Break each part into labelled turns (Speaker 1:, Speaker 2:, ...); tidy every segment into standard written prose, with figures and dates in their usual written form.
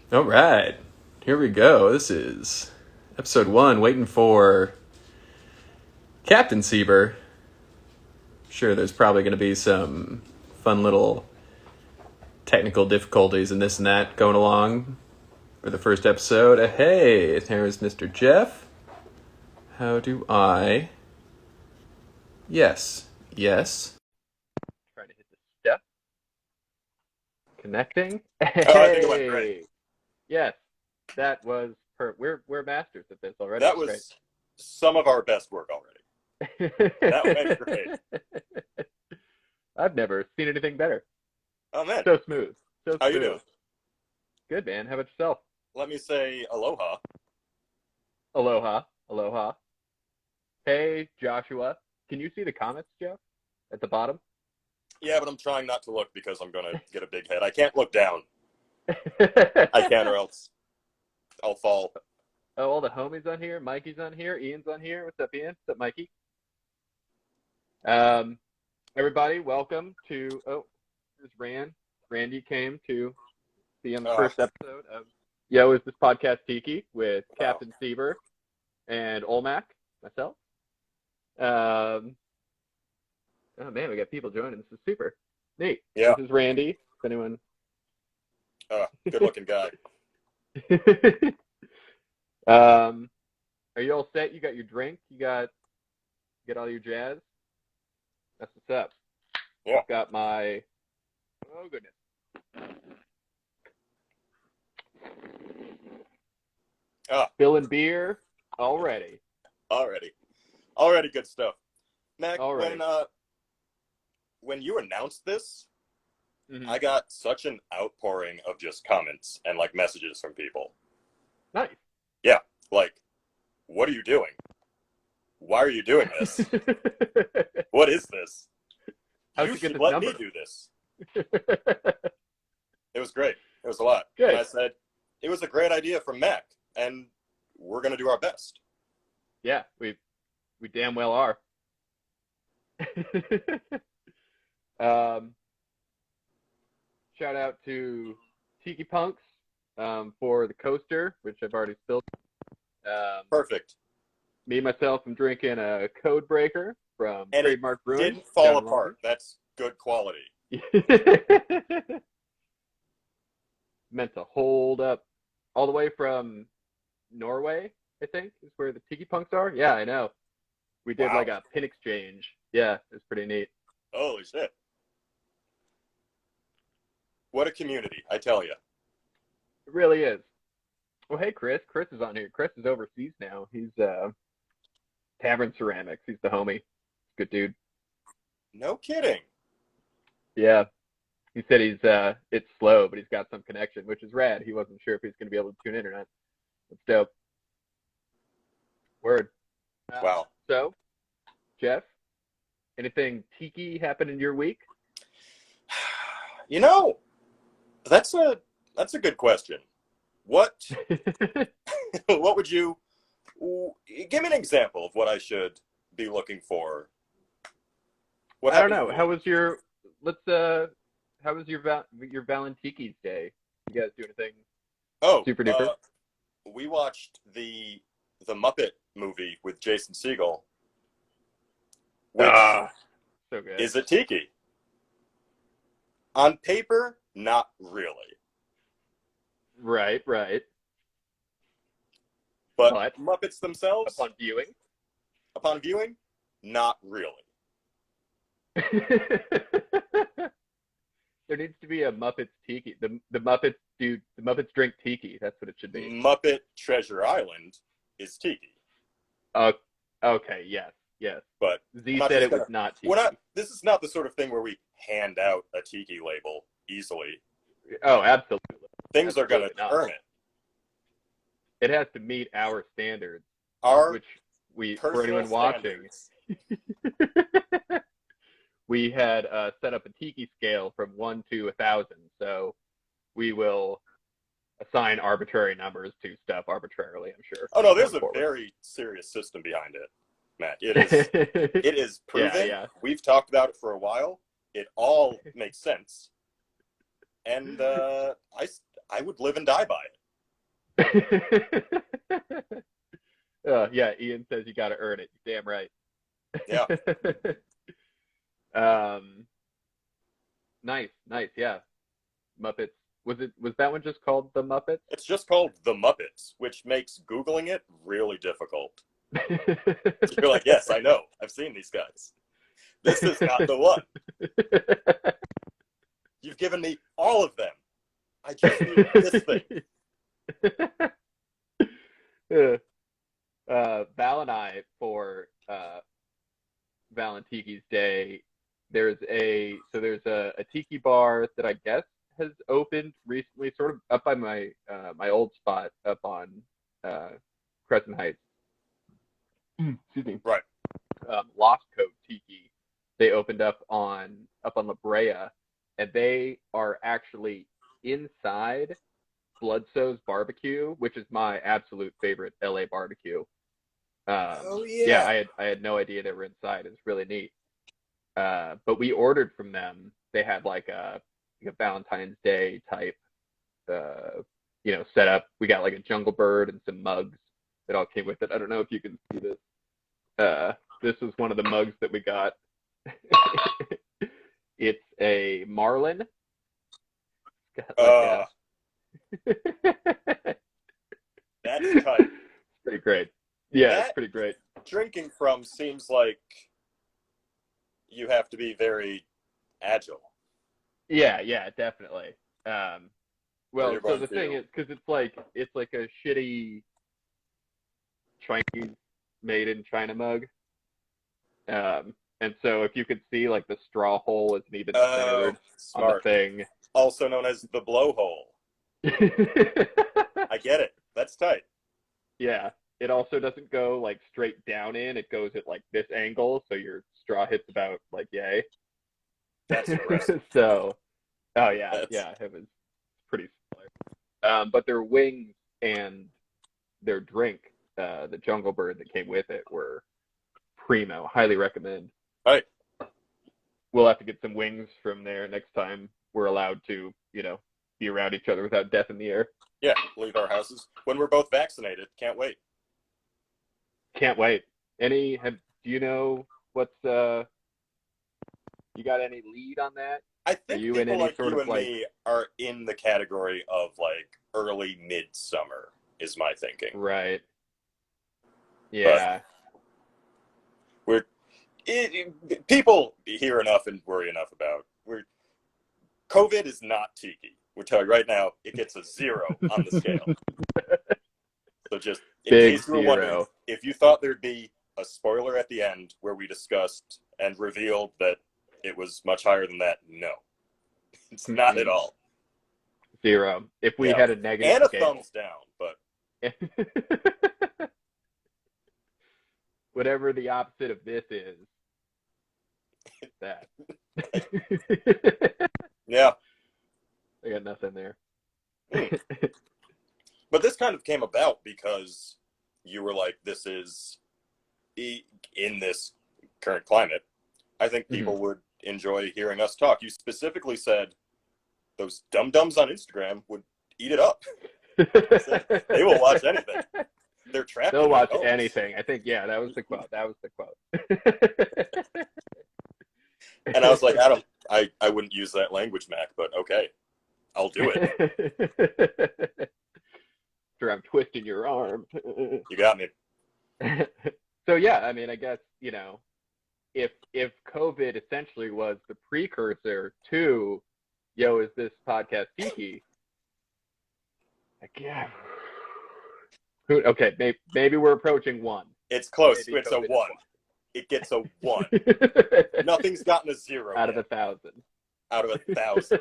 Speaker 1: All right, here we go. This is episode 1, waiting for Captain Sieber. Sure, there's probably going to be some fun little technical difficulties and this and that going along for the first episode. Hey, here's Mr. Jeff. How do I... Yes. Trying to hit the step. Connecting. Hey.
Speaker 2: Oh, I think it went great.
Speaker 1: Yes, that was we're masters at this already.
Speaker 2: That was some of our best work already. That went great.
Speaker 1: I've never seen anything better.
Speaker 2: Oh man,
Speaker 1: so smooth.
Speaker 2: How you doing?
Speaker 1: Good, man. How about yourself?
Speaker 2: Let me say aloha.
Speaker 1: Aloha. Hey, Joshua. Can you see the comments, Jeff? At the bottom?
Speaker 2: Yeah, but I'm trying not to look because I'm gonna get a big head. I can't look down. I can't, or else I'll fall.
Speaker 1: Oh, all the homies on here. Mikey's on here. Ian's on here. What's up, Ian? What's up, Mikey? Everybody, welcome to. Oh, there's Rand. Randy came to be on the first episode of Yo, Is This Podcast Tiki with Captain Sieber and Olmac, myself. Oh man, we got people joining. This is super neat.
Speaker 2: Yeah.
Speaker 1: This is Randy. If anyone.
Speaker 2: Good looking guy.
Speaker 1: Are you all set? You got your drink? You got all your jazz? That's what's up.
Speaker 2: Yeah.
Speaker 1: I've got my, oh goodness. Spilling beer already.
Speaker 2: Already good stuff. Mac,
Speaker 1: Already.
Speaker 2: when you announced this,
Speaker 1: Mm-hmm.
Speaker 2: I got such an outpouring of just comments and like messages from people.
Speaker 1: Nice.
Speaker 2: Yeah, like, what are you doing? Why are you doing this? What is this?
Speaker 1: How'd
Speaker 2: you
Speaker 1: get
Speaker 2: should
Speaker 1: this
Speaker 2: let
Speaker 1: number?
Speaker 2: me do this. It was great. It was a lot.
Speaker 1: Good.
Speaker 2: And I said, it was a great idea from Mac, and we're going to do our best.
Speaker 1: Yeah, we damn well are. Shout out to Tiki Punks for the coaster, which I've already spilled.
Speaker 2: Perfect.
Speaker 1: Me, myself, I'm drinking a Code Breaker from
Speaker 2: And
Speaker 1: Trademark Brewing.
Speaker 2: Didn't fall apart. That's good quality.
Speaker 1: Meant to hold up all the way from Norway, I think, is where the Tiki Punks are. Yeah, I know. We did like a pin exchange. Yeah, it was pretty neat.
Speaker 2: Holy shit. What a community, I tell you.
Speaker 1: It really is. Well, hey, Chris. Chris is on here. Chris is overseas now. He's Tavern Ceramics. He's the homie. Good dude.
Speaker 2: No kidding.
Speaker 1: Yeah. He said it's slow, but he's got some connection, which is rad. He wasn't sure if he's going to be able to tune in or not. That's dope. Word.
Speaker 2: Wow.
Speaker 1: So, Jeff, anything tiki happen in your week?
Speaker 2: You know, that's a good question. What would you give me an example of what I should be looking for?
Speaker 1: I don't know. How was your Valentiki's day? You guys do anything? Super duper.
Speaker 2: We watched the Muppet movie with Jason Segel, which
Speaker 1: so good.
Speaker 2: is a tiki. On paper, not really.
Speaker 1: Right.
Speaker 2: But Muppets themselves,
Speaker 1: upon viewing,
Speaker 2: not really.
Speaker 1: There needs to be a Muppets tiki. The Muppets drink tiki. That's what it should be.
Speaker 2: Muppet Treasure Island is tiki.
Speaker 1: Okay, yes.
Speaker 2: But
Speaker 1: Z said it was not tiki.
Speaker 2: This is not the sort of thing where we hand out a tiki label easily.
Speaker 1: Oh, absolutely.
Speaker 2: Things are going to earn it.
Speaker 1: It has to meet our standards,
Speaker 2: for
Speaker 1: anyone watching, we had set up a tiki scale from 1 to 1,000. So we will assign arbitrary numbers to stuff arbitrarily, I'm sure.
Speaker 2: Oh no, there's a very serious system behind it, Matt. It is proven.
Speaker 1: Yeah.
Speaker 2: We've talked about it for a while. It all makes sense. And I would live and die by it.
Speaker 1: Yeah, Ian says you got to earn it. You're damn right.
Speaker 2: Yeah.
Speaker 1: um, nice, nice. Yeah, Muppets. Was that one just called The Muppets?
Speaker 2: It's just called The Muppets, which makes Googling it really difficult. You're like, yes, I know. I've seen these guys. This is not the one. You've given me all of them. I just need this thing.
Speaker 1: Val and I, for Val and Tiki's Day, there's a tiki bar that I guess has opened recently, sort of up by my my old spot up on Crescent Heights. Excuse me.
Speaker 2: Right.
Speaker 1: Lost Coat Tiki. They opened up on La Brea, and they are actually inside Bloodso's Barbecue, which is my absolute favorite LA barbecue.
Speaker 2: Oh
Speaker 1: Yeah,
Speaker 2: yeah.
Speaker 1: I had no idea they were inside. It's really neat. But we ordered from them. They had like a Valentine's Day type, setup. We got like a jungle bird and some mugs that all came with it. I don't know if you can see this. This was one of the mugs that we got. It's a marlin. It's got
Speaker 2: that's tight.
Speaker 1: Pretty great. Yeah,
Speaker 2: That
Speaker 1: it's pretty great.
Speaker 2: drinking from seems like you have to be very agile.
Speaker 1: Yeah, definitely. Well, so the thing
Speaker 2: to...
Speaker 1: is, because it's like a shitty Chinese made in China mug. And so if you could see, like, the straw hole isn't even centered on the
Speaker 2: smart.
Speaker 1: thing.
Speaker 2: Also known as the blowhole. I get it. That's tight.
Speaker 1: Yeah. It also doesn't go like straight down in. It goes at like this angle, so your straw hits about like yay.
Speaker 2: That's impressive.
Speaker 1: So, oh yeah,
Speaker 2: That's...
Speaker 1: it was pretty similar. But their wings and their drink, the Jungle Bird that came with it, were primo. Highly recommend.
Speaker 2: All right.
Speaker 1: We'll have to get some wings from there next time we're allowed to, be around each other without death in the air.
Speaker 2: Yeah, leave our houses when we're both vaccinated. Can't wait.
Speaker 1: Can't wait. Do you know what's you got any lead on that?
Speaker 2: I think
Speaker 1: you
Speaker 2: people like you and
Speaker 1: like...
Speaker 2: me are in the category of like early midsummer is my thinking.
Speaker 1: Right. Yeah.
Speaker 2: But people hear enough and worry enough about. COVID is not Tiki. We're telling you right now, it gets a 0 on the scale. So just in
Speaker 1: Big
Speaker 2: case you were
Speaker 1: 0.
Speaker 2: wondering, if you thought there'd be a spoiler at the end where we discussed and revealed that it was much higher than that, no. It's not at all.
Speaker 1: 0. If we had a negative
Speaker 2: and a
Speaker 1: scale.
Speaker 2: thumbs down, but
Speaker 1: whatever the opposite of this is, that.
Speaker 2: Yeah.
Speaker 1: I got nothing there.
Speaker 2: But this kind of came about because you were like, this is in this current climate. I think people would enjoy hearing us talk. You specifically said those dum-dums on Instagram would eat it up. They will watch anything. They're trapped.
Speaker 1: They'll watch anything. I think, yeah, that was the quote.
Speaker 2: And I was like, I wouldn't use that language, Mac, but okay, I'll do it.
Speaker 1: Sure, I'm twisting your arm.
Speaker 2: You got me.
Speaker 1: So yeah, I mean, I guess, if COVID essentially was the precursor to, is this podcast Tiki? Yeah. Okay, maybe we're approaching 1.
Speaker 2: It's close.
Speaker 1: Maybe
Speaker 2: it's a 1. It gets a 1. Nothing's gotten a 0
Speaker 1: out
Speaker 2: yet.
Speaker 1: of 1,000.
Speaker 2: Out of 1,000.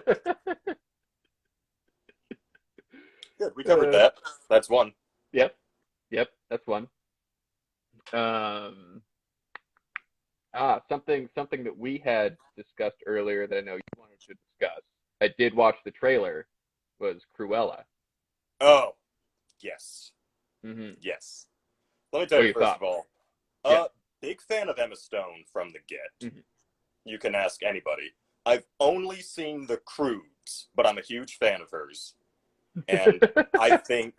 Speaker 2: Good, we covered that. That's 1.
Speaker 1: Yep, that's 1. Something that we had discussed earlier that I know you wanted to discuss. I did watch the trailer. Was Cruella.
Speaker 2: Oh, yes.
Speaker 1: Mm-hmm.
Speaker 2: Yes. Let me tell you, first of all,
Speaker 1: yeah.
Speaker 2: Big fan of Emma Stone from the get.
Speaker 1: Mm-hmm.
Speaker 2: You can ask anybody. I've only seen the Croods, but I'm a huge fan of hers. And I think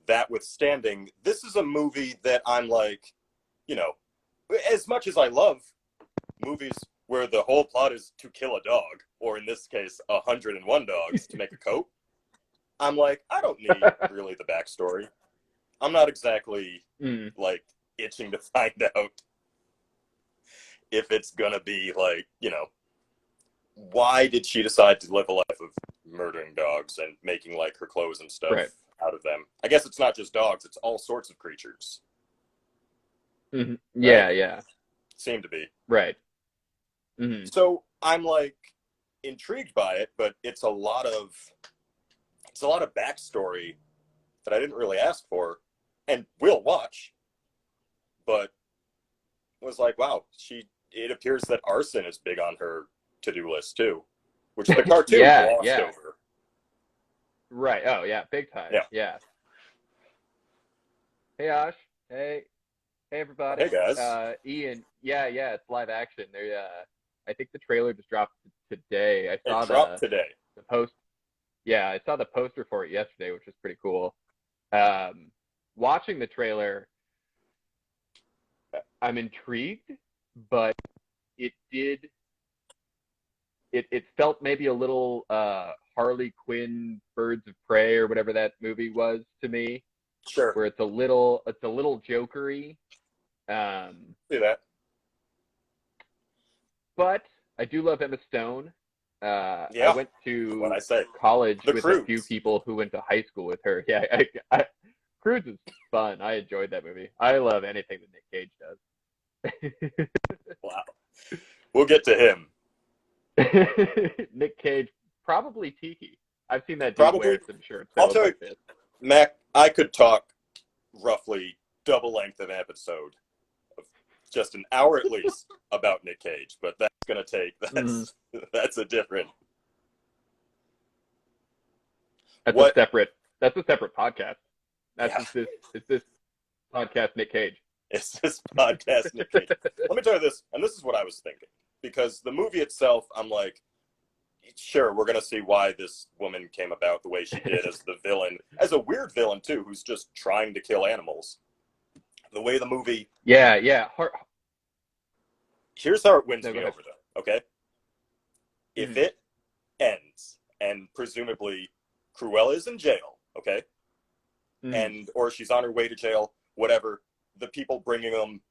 Speaker 2: that withstanding, this is a movie that I'm like, you know, as much as I love movies where the whole plot is to kill a dog, or in this case, 101 dogs to make a coat, I'm like, I don't need really the backstory. I'm not exactly like itching to find out if it's gonna be like, you know, why did she decide to live a life of murdering dogs and making like her clothes and stuff out of them? I guess it's not just dogs, it's all sorts of creatures.
Speaker 1: Mm-hmm. Yeah,
Speaker 2: right?
Speaker 1: yeah.
Speaker 2: Seem to be.
Speaker 1: Right. Mm-hmm.
Speaker 2: So I'm like intrigued by it, but it's a lot of backstory that I didn't really ask for and will watch, but was like, wow, it appears that arson is big on her to-do list too, which the cartoon glossed over.
Speaker 1: Right. Oh yeah, big time. Yeah. Hey Ash. Hey everybody.
Speaker 2: Hey guys.
Speaker 1: Ian. Yeah, it's live action. I think the trailer just dropped today. I saw
Speaker 2: it dropped today.
Speaker 1: The post. Yeah, I saw the poster for it yesterday, which was pretty cool. Watching the trailer, I'm intrigued, but it felt maybe a little Harley Quinn Birds of Prey or whatever that movie was to me.
Speaker 2: Sure.
Speaker 1: Where it's a little jokery.
Speaker 2: See that.
Speaker 1: But I do love Emma Stone. I went to college with
Speaker 2: Croods.
Speaker 1: A few people who went to high school with her. Yeah, Croods is fun. I enjoyed that movie. I love anything that Nick Cage does.
Speaker 2: Wow. We'll get to him.
Speaker 1: Nick Cage, probably Tiki. I've seen that dude wear some shirts.
Speaker 2: I'll tell you, Mac, I could talk roughly double length of episode, of just an hour at least, about Nick Cage, but that's going to take, that's a different.
Speaker 1: That's a separate podcast. It's this podcast Nick Cage.
Speaker 2: It's this podcast Nick Cage. Let me tell you this, and this is what I was thinking. Because the movie itself, I'm like, sure, we're going to see why this woman came about the way she did as the villain. As a weird villain, too, who's just trying to kill animals. The way the movie...
Speaker 1: Yeah.
Speaker 2: Here's how it wins me over, though, okay? If it ends, and presumably Cruella's in jail, okay? Or she's on her way to jail, whatever, the people bringing them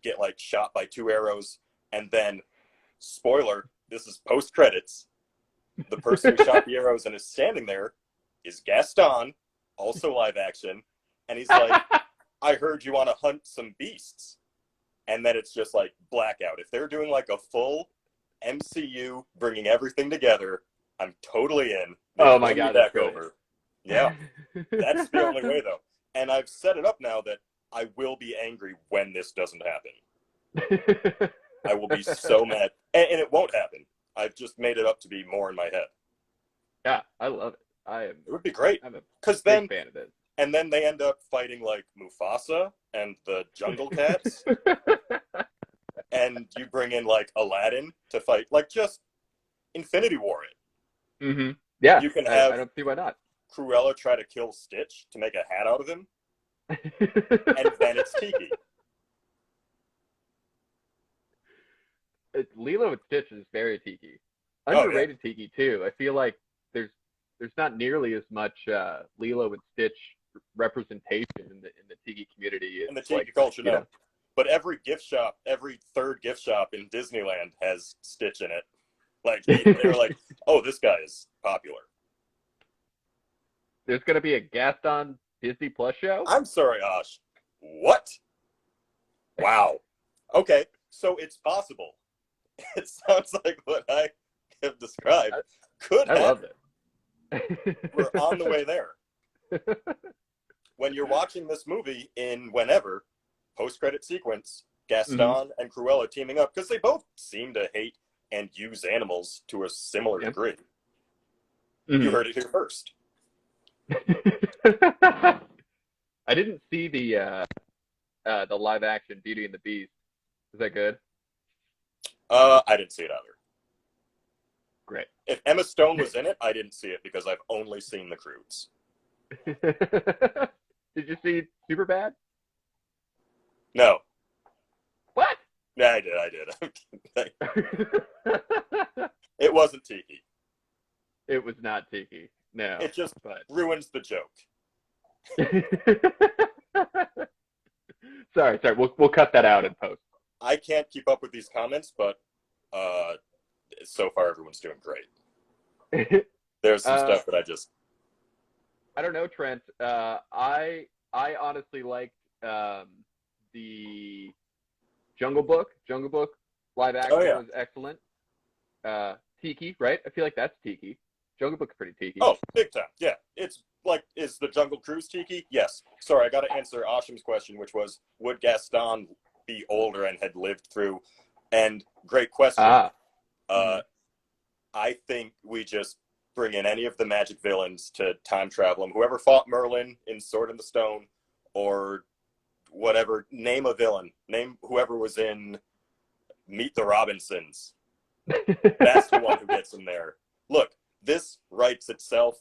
Speaker 2: get, like, shot by 2 arrows, and then, spoiler, this is post-credits, the person who shot the arrows and is standing there is Gaston, also live action, and he's like, I heard you want to hunt some beasts. And then it's just like blackout. If they're doing like a full MCU, bringing everything together, I'm totally in.
Speaker 1: Oh my God, that's great.
Speaker 2: Over. Yeah, that's the only way though. And I've set it up now that I will be angry when this doesn't happen. I will be so mad. And it won't happen. I've just made it up to be more in my head.
Speaker 1: Yeah, I love it.
Speaker 2: It would be great.
Speaker 1: I'm a
Speaker 2: big
Speaker 1: fan of it.
Speaker 2: And then they end up fighting like Mufasa and the Jungle Cats. And you bring in like Aladdin to fight, like just Infinity War it.
Speaker 1: Mm-hmm. Yeah,
Speaker 2: you can have
Speaker 1: I don't see why not.
Speaker 2: Cruella try to kill Stitch to make a hat out of him. And then it's Tiki.
Speaker 1: Lilo and Stitch is very Tiki. Underrated Tiki too. I feel like there's not nearly as much Lilo and Stitch representation in the Tiki community.
Speaker 2: In the Tiki culture, no. But every third gift shop in Disneyland has Stitch in it. Like they're like, oh, this guy is popular.
Speaker 1: There's gonna be a Gaston Disney Plus show?
Speaker 2: I'm sorry, Ash. What? Wow. Okay, so it's possible. It sounds like what I have described could happen.
Speaker 1: I love
Speaker 2: it. We're on the way there. When you're watching this movie in whenever, post-credit sequence, Gaston and Cruella teaming up, because they both seem to hate and use animals to a similar degree. You heard it here first.
Speaker 1: I didn't see the live action Beauty and the Beast. Is that good?
Speaker 2: I didn't see it either.
Speaker 1: Great.
Speaker 2: If Emma Stone was in it, I didn't see it because I've only seen the Croods.
Speaker 1: Did you see Superbad?
Speaker 2: No.
Speaker 1: What?
Speaker 2: Yeah, I did. It wasn't Tiki.
Speaker 1: It was not Tiki. No.
Speaker 2: It just
Speaker 1: But
Speaker 2: ruins the joke.
Speaker 1: sorry. We'll cut that out in post.
Speaker 2: I can't keep up with these comments, but so far everyone's doing great. There's some stuff that
Speaker 1: I don't know, Trent. I honestly liked the Jungle Book. Jungle Book live action was excellent. Tiki, right? I feel like that's Tiki. Jungle Book's pretty Tiki.
Speaker 2: Oh, big time. Yeah. It's like, is the Jungle Cruise Tiki? Yes. Sorry, I got to answer Asham's question, which was, would Gaston be older and had lived through? And great question. I think we just bring in any of the magic villains to time travel them. Whoever fought Merlin in Sword in the Stone, or whatever, name a villain. Name whoever was in Meet the Robinsons. That's the one who gets in there. Look, this writes itself.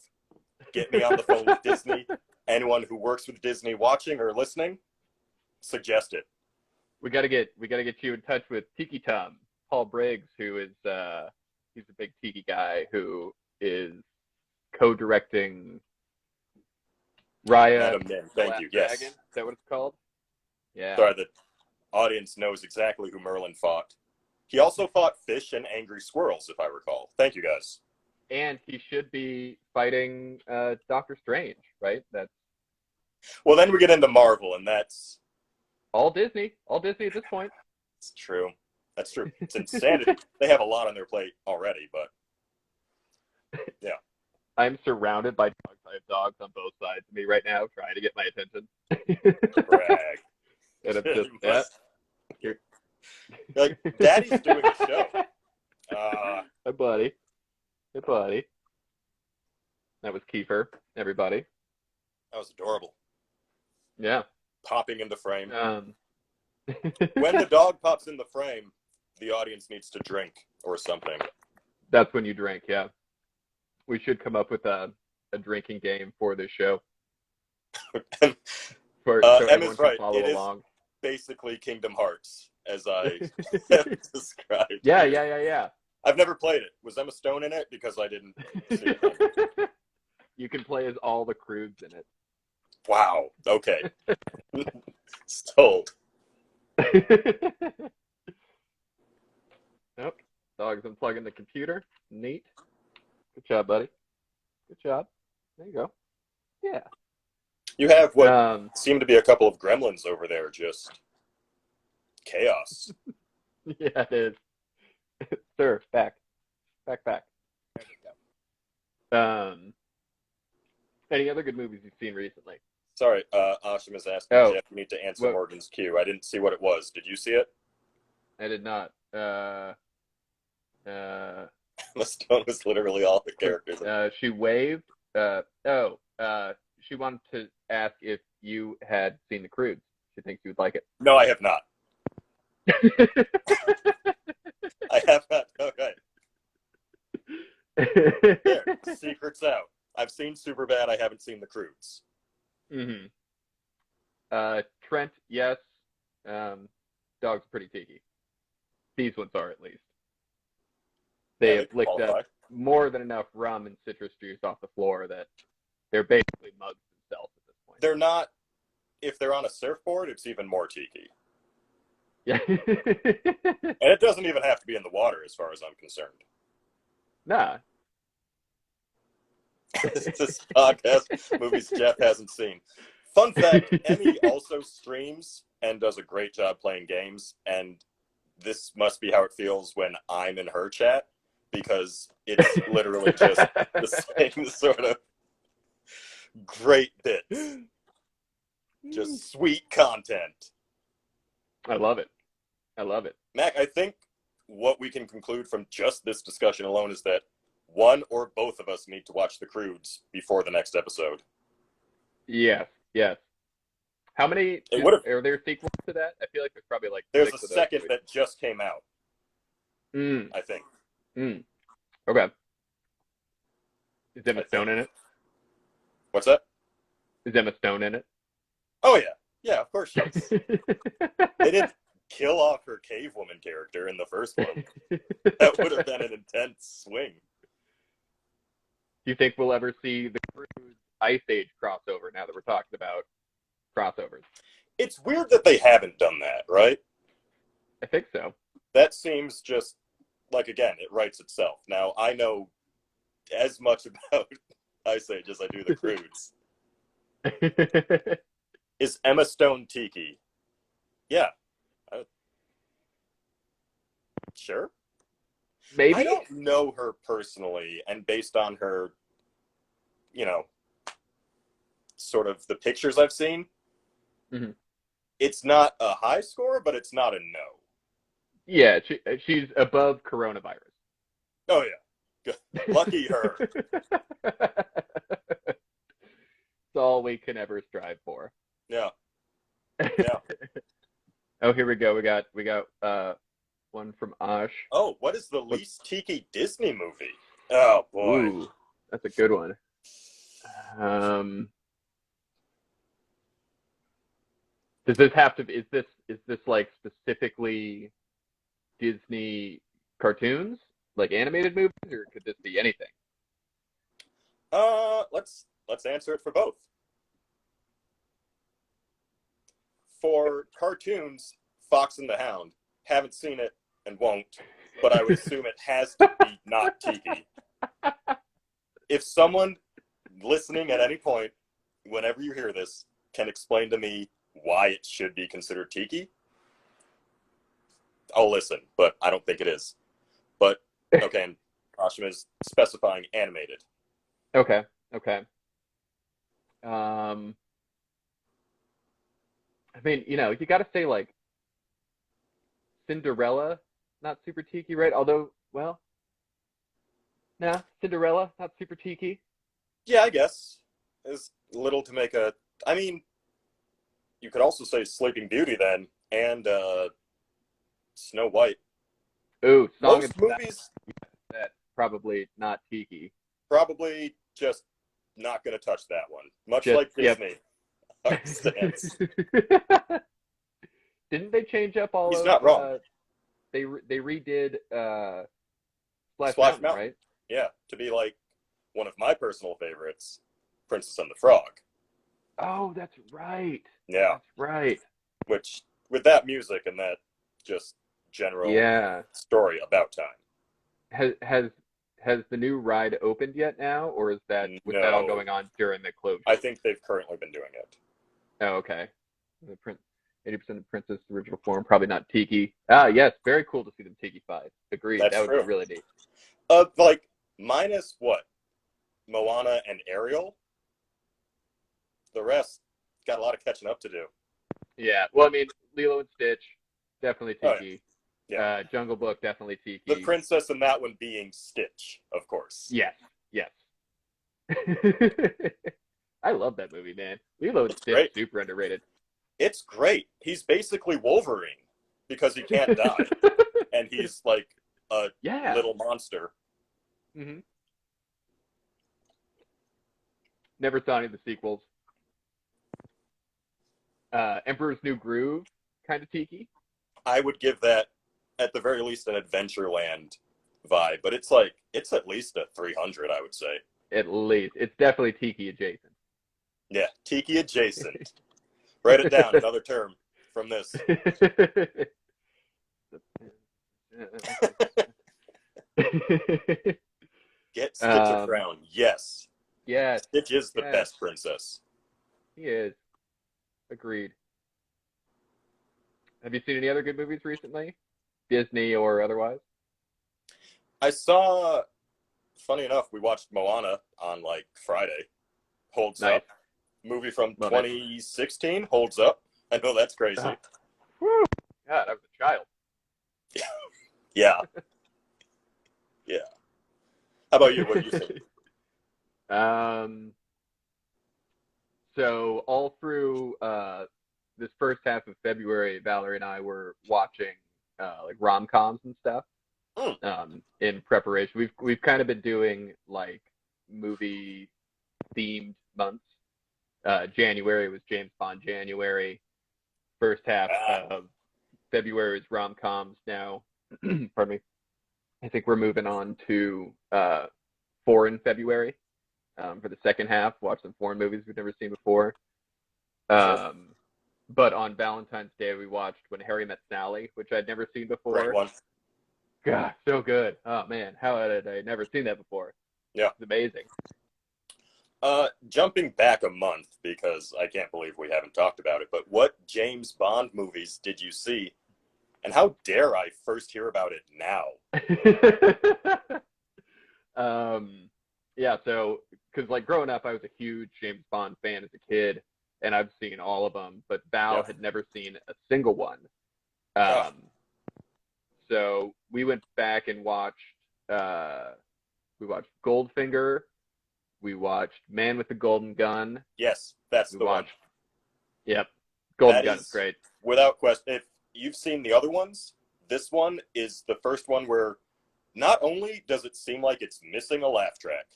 Speaker 2: Get me on the phone with Disney. Anyone who works with Disney watching or listening, suggest it.
Speaker 1: We gotta get you in touch with Tiki Tom, Paul Briggs, who is he's a big Tiki guy who is co-directing Raya.
Speaker 2: Madam Nim, thank you. Yes.
Speaker 1: Dragon. Is that what it's called? Yeah.
Speaker 2: Sorry, the audience knows exactly who Merlin fought. He also fought fish and angry squirrels, if I recall. Thank you, guys.
Speaker 1: And he should be fighting Doctor Strange, right? That's
Speaker 2: well, then we get into Marvel, and that's
Speaker 1: all Disney at this point.
Speaker 2: It's true. That's true. It's insanity. They have a lot on their plate already, but yeah.
Speaker 1: I'm surrounded by dogs. I have dogs on both sides of me right now, trying to get my attention.
Speaker 2: Brag.
Speaker 1: And I'm just that.
Speaker 2: You're like, Daddy's doing a show.
Speaker 1: Hey, buddy. Hey, buddy. That was Kiefer, everybody.
Speaker 2: That was adorable.
Speaker 1: Yeah.
Speaker 2: Popping in the frame.
Speaker 1: When
Speaker 2: the dog pops in the frame, the audience needs to drink or something.
Speaker 1: That's when you drink, yeah. We should come up with a drinking game for this show. So
Speaker 2: Emma's right.
Speaker 1: Follow along.
Speaker 2: Is basically Kingdom Hearts, as I have described.
Speaker 1: Yeah.
Speaker 2: I've never played it. Was Emma Stone in it? Because I didn't see it.
Speaker 1: You can play as all the Croods in it.
Speaker 2: Wow. Okay. Sold.
Speaker 1: Nope. Dog's unplugging the computer. Neat. Good job, buddy. Good job. There you go. Yeah.
Speaker 2: You have what seem to be a couple of gremlins over there, just chaos.
Speaker 1: Yeah, it is. Sir, back. Any other good movies you've seen recently?
Speaker 2: Sorry, Ashim is asking Jeff, you need to answer Morgan's cue. I didn't see what it was. Did you see it?
Speaker 1: I did not.
Speaker 2: The Stone was literally all the characters.
Speaker 1: She waved. She wanted to ask if you had seen the Croods. She thinks you would like it.
Speaker 2: No, I have not. I have not. Okay. There, secret's out. I've seen Superbad. I haven't seen the Croods.
Speaker 1: Mm-hmm. Trent, yes. Dog's pretty Tiki. These ones are, at least. They have licked up more than enough rum and citrus juice off the floor that they're basically mugs themselves at this point.
Speaker 2: They're not. If they're on a surfboard, it's even more Tiki.
Speaker 1: Yeah.
Speaker 2: And it doesn't even have to be in the water, as far as I'm concerned.
Speaker 1: Nah.
Speaker 2: This podcast, movies Jeff hasn't seen. Fun fact, Emmy also streams and does a great job playing games, and this must be how it feels when I'm in her chat, because it's literally just the same sort of great bits. Just sweet content.
Speaker 1: I love it.
Speaker 2: Mac, I think what we can conclude from just this discussion alone is that one or both of us need to watch the Croods before the next episode.
Speaker 1: Yes. How many are there sequels to that? I feel like there's probably like
Speaker 2: there's a second that just came out. I think.
Speaker 1: Okay. Is Emma Stone in it?
Speaker 2: What's that?
Speaker 1: Is Emma Stone in it?
Speaker 2: Oh yeah, yeah, of course she is. They didn't kill off her cave woman character in the first one. That would have been an intense swing.
Speaker 1: Do you think we'll ever see the Croods Ice Age crossover now that we're talking about crossovers?
Speaker 2: It's weird that they haven't done that, right?
Speaker 1: I think so.
Speaker 2: That seems just like, again, it writes itself. Now, I know as much about Ice Age as I do the Croods. Is Emma Stone Tiki? Yeah. Sure.
Speaker 1: Maybe.
Speaker 2: I don't know her personally, and based on her, you know, sort of the pictures I've seen, it's not a high score, but it's not a no.
Speaker 1: Yeah, she's above coronavirus.
Speaker 2: Oh, yeah. Good. Lucky her.
Speaker 1: It's all we can ever strive for.
Speaker 2: Yeah. Yeah.
Speaker 1: Oh, here we go. We got one from Ash.
Speaker 2: Oh, what is the least Tiki Disney movie? Oh, boy.
Speaker 1: Ooh, that's a good one. Does this have to be, is this like specifically Disney cartoons, like animated movies, or could this be anything?
Speaker 2: Let's answer it for both. For cartoons, Fox and the Hound. Haven't seen it and won't, but I would assume it has to be not Tiki. If someone listening at any point, whenever you hear this, can explain to me why it should be considered Tiki, I'll listen, but I don't think it is. But, okay, and Ashima is specifying animated.
Speaker 1: Okay. I mean, you got to say like Cinderella, not super Tiki, right? Although, well, nah, Cinderella, not super Tiki.
Speaker 2: Yeah, I guess. There's little to make a... I mean, you could also say Sleeping Beauty then, and Snow White.
Speaker 1: Ooh,
Speaker 2: Most movies...
Speaker 1: That probably not Tiki.
Speaker 2: Probably just not going to touch that one. Much like Disney. Yep.
Speaker 1: Didn't they change up all
Speaker 2: He's
Speaker 1: of...
Speaker 2: not wrong.
Speaker 1: They redid Splash
Speaker 2: Mountain,
Speaker 1: right?
Speaker 2: Yeah, to be like one of my personal favorites, Princess and the Frog.
Speaker 1: Oh, that's right.
Speaker 2: Yeah.
Speaker 1: That's right.
Speaker 2: Which, with that music and that just general story about time.
Speaker 1: Has the new ride opened yet now, or is that was that all going on during the closure?
Speaker 2: I think they've currently been doing it.
Speaker 1: Oh, okay. 80% of Princess original form, probably not Tiki. Ah, yes, very cool to see them Tiki-fied. Agreed.
Speaker 2: That
Speaker 1: would be really neat.
Speaker 2: Like minus what? Moana and Ariel. The rest got a lot of catching up to do.
Speaker 1: Yeah. Well, I mean, Lilo and Stitch, definitely Tiki.
Speaker 2: Oh, yeah.
Speaker 1: Jungle Book, definitely Tiki.
Speaker 2: The princess in that one being Stitch, of course.
Speaker 1: Yes. I love that movie, man. Lilo and Stitch, great. Super underrated.
Speaker 2: It's great. He's basically Wolverine because he can't die. And he's like a little monster.
Speaker 1: Mm-hmm. Never saw any of the sequels. Emperor's New Groove, kind of Tiki.
Speaker 2: I would give that, at the very least, an Adventureland vibe, but it's at least a 300, I would say.
Speaker 1: At least. It's definitely Tiki adjacent.
Speaker 2: Yeah, Tiki adjacent. Write it down, another term from this. Get Stitch a crown. Yes.
Speaker 1: Yes.
Speaker 2: Stitch is the best princess.
Speaker 1: He is. Agreed. Have you seen any other good movies recently? Disney or otherwise?
Speaker 2: I saw, funny enough, we watched Moana on like Friday. Holds up. Movie from 2016 holds up. I know that's crazy.
Speaker 1: Woo. God, I was a child.
Speaker 2: Yeah. Yeah. How about you? What do you think?
Speaker 1: So all through this first half of February, Valerie and I were watching like rom-coms and stuff in preparation. We've kind of been doing like movie themed months. January was James Bond January. First half of February is rom-coms now. Pardon me. I think we're moving on to foreign February for the second half. Watch some foreign movies we've never seen before.
Speaker 2: Sure.
Speaker 1: But on Valentine's Day, we watched When Harry Met Sally, which I'd never seen before.
Speaker 2: Great one.
Speaker 1: God, so good. Oh, man. How had I never seen that before?
Speaker 2: Yeah.
Speaker 1: It's amazing.
Speaker 2: Jumping back a month, because I can't believe we haven't talked about it, but what James Bond movies did you see? And how dare I first hear about it now?
Speaker 1: Yeah, so, because like growing up, I was a huge James Bond fan as a kid, and I've seen all of them, but Val had never seen a single one. So we went back and watched Goldfinger. We watched Man with the Golden Gun.
Speaker 2: Yes, that's the one.
Speaker 1: Yep. Golden
Speaker 2: That
Speaker 1: Gun's great.
Speaker 2: Without question. If you've seen the other ones, this one is the first one where not only does it seem like it's missing a laugh track,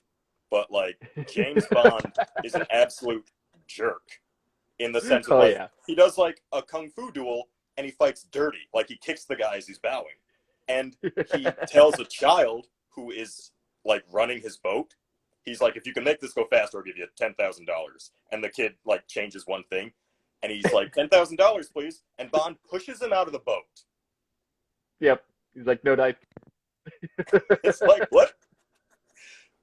Speaker 2: but like James Bond is an absolute jerk in the sense of he does like a kung fu duel and he fights dirty. Like he kicks the guy as he's bowing. And he tells a child who is like running his boat, he's like, if you can make this go faster, I'll give you $10,000. And the kid like changes one thing and he's like, $10,000, please. And Bond pushes him out of the boat.
Speaker 1: Yep. He's like, no knife.
Speaker 2: It's like, what?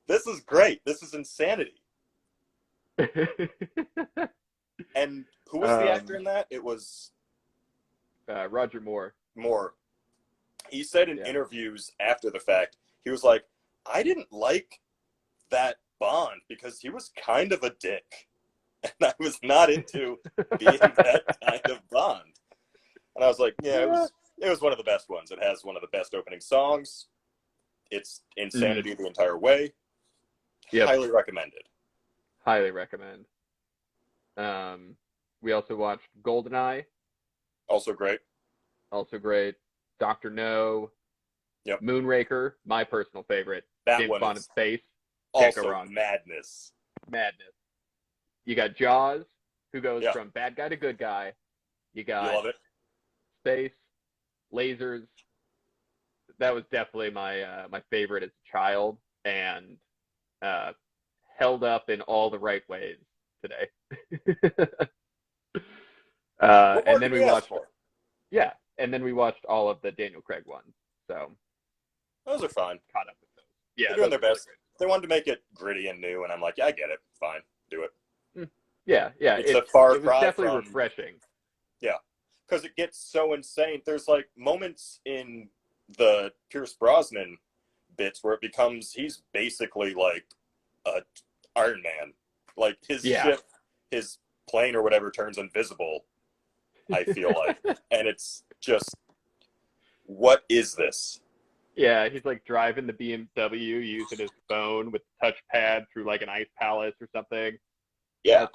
Speaker 2: This is great. This is insanity. And who was the actor in that? It was
Speaker 1: Roger Moore.
Speaker 2: He said in interviews after the fact, he was like, I didn't like that Bond because he was kind of a dick. And I was not into being that kind of Bond. And I was like, yeah, it was one of the best ones. It has one of the best opening songs. It's insanity the entire way. Yep. Highly recommended.
Speaker 1: Highly recommend. We also watched GoldenEye.
Speaker 2: Also great.
Speaker 1: Dr. No.
Speaker 2: Yep.
Speaker 1: Moonraker, my personal favorite.
Speaker 2: That
Speaker 1: James
Speaker 2: one
Speaker 1: Bond in space.
Speaker 2: Also madness.
Speaker 1: You got Jaws, who goes from bad guy to good guy. You got space, lasers. That was definitely my favorite as a child, and held up in all the right ways today. And then we watched. Yeah, and then we watched all of the Daniel Craig ones. So
Speaker 2: those are fine.
Speaker 1: Caught up with those. Yeah,
Speaker 2: they're doing their best. They wanted to make it gritty and new, and I'm like, yeah, I get it. Fine, do it.
Speaker 1: Yeah.
Speaker 2: It's a far cry.
Speaker 1: It was definitely refreshing.
Speaker 2: Yeah, because it gets so insane. There's like moments in the Pierce Brosnan bits where it becomes he's basically like a Iron Man. Like his ship, his plane or whatever turns invisible. I feel like, and it's just, what is this?
Speaker 1: Yeah, he's like driving the BMW using his phone with the touchpad through like an ice palace or something.
Speaker 2: Yeah.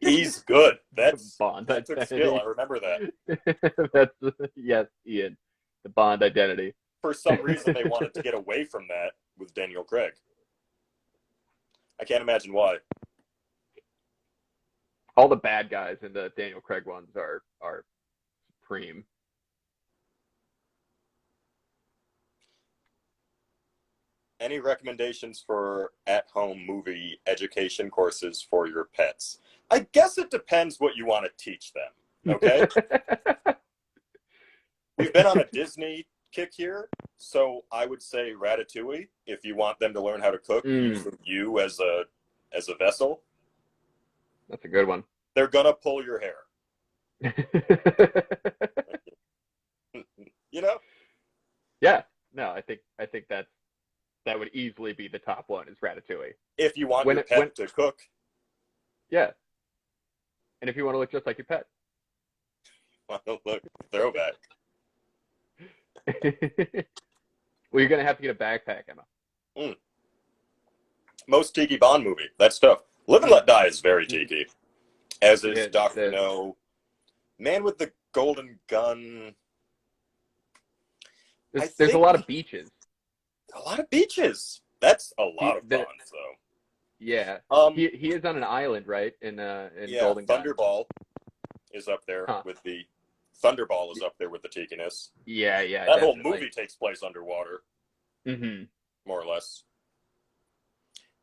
Speaker 2: He's good. That's
Speaker 1: Bond.
Speaker 2: That's a skill. I remember that.
Speaker 1: That's Ian. The Bond identity.
Speaker 2: For some reason, they wanted to get away from that with Daniel Craig. I can't imagine why.
Speaker 1: All the bad guys in the Daniel Craig ones are supreme.
Speaker 2: Any recommendations for at-home movie education courses for your pets? I guess it depends what you want to teach them, okay? We've been on a Disney kick here, so I would say Ratatouille. If you want them to learn how to cook, using you as a vessel.
Speaker 1: That's a good one.
Speaker 2: They're gonna pull your hair. You know?
Speaker 1: Yeah. No, I think that would easily be the top one is Ratatouille.
Speaker 2: If you want your pet to cook.
Speaker 1: Yeah. And if you want to look just like your pet.
Speaker 2: Well, look, throwback.
Speaker 1: Well, you're going to have to get a backpack, Emma.
Speaker 2: Most Tiki Bond movie. That's tough. Live and Let Die is very Tiki. As is Dr. No. Man with the Golden Gun.
Speaker 1: There's a lot of beaches.
Speaker 2: A lot of beaches. That's a lot of fun, so.
Speaker 1: Yeah.
Speaker 2: Um,
Speaker 1: He is on an island, right? In
Speaker 2: yeah,
Speaker 1: Golden Gun.
Speaker 2: Thunderball is up there
Speaker 1: Huh.
Speaker 2: with the Thunderball is up there with the Tikiness.
Speaker 1: Yeah, yeah,
Speaker 2: That whole
Speaker 1: definitely.
Speaker 2: movie takes place underwater,
Speaker 1: Mm-hmm.
Speaker 2: more or less.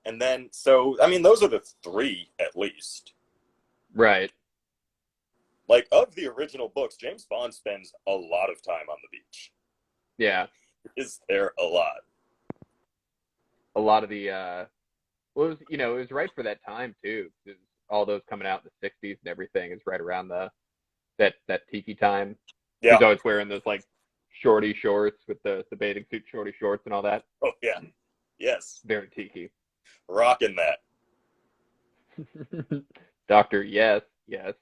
Speaker 2: And then, so I mean, those are the three at least.
Speaker 1: Right.
Speaker 2: Like of the original books, James Bond spends a lot of time on the beach.
Speaker 1: Yeah.
Speaker 2: Is there a lot?
Speaker 1: A lot of the well, it was, it was right for that time too. 'Cause all those coming out in the '60s and everything is right around that Tiki time. He
Speaker 2: Yeah.
Speaker 1: was always wearing those like shorty shorts with the bathing suit shorty shorts and all that.
Speaker 2: Oh yeah. Yes.
Speaker 1: Very Tiki.
Speaker 2: Rocking that.
Speaker 1: Doctor, yes, yes.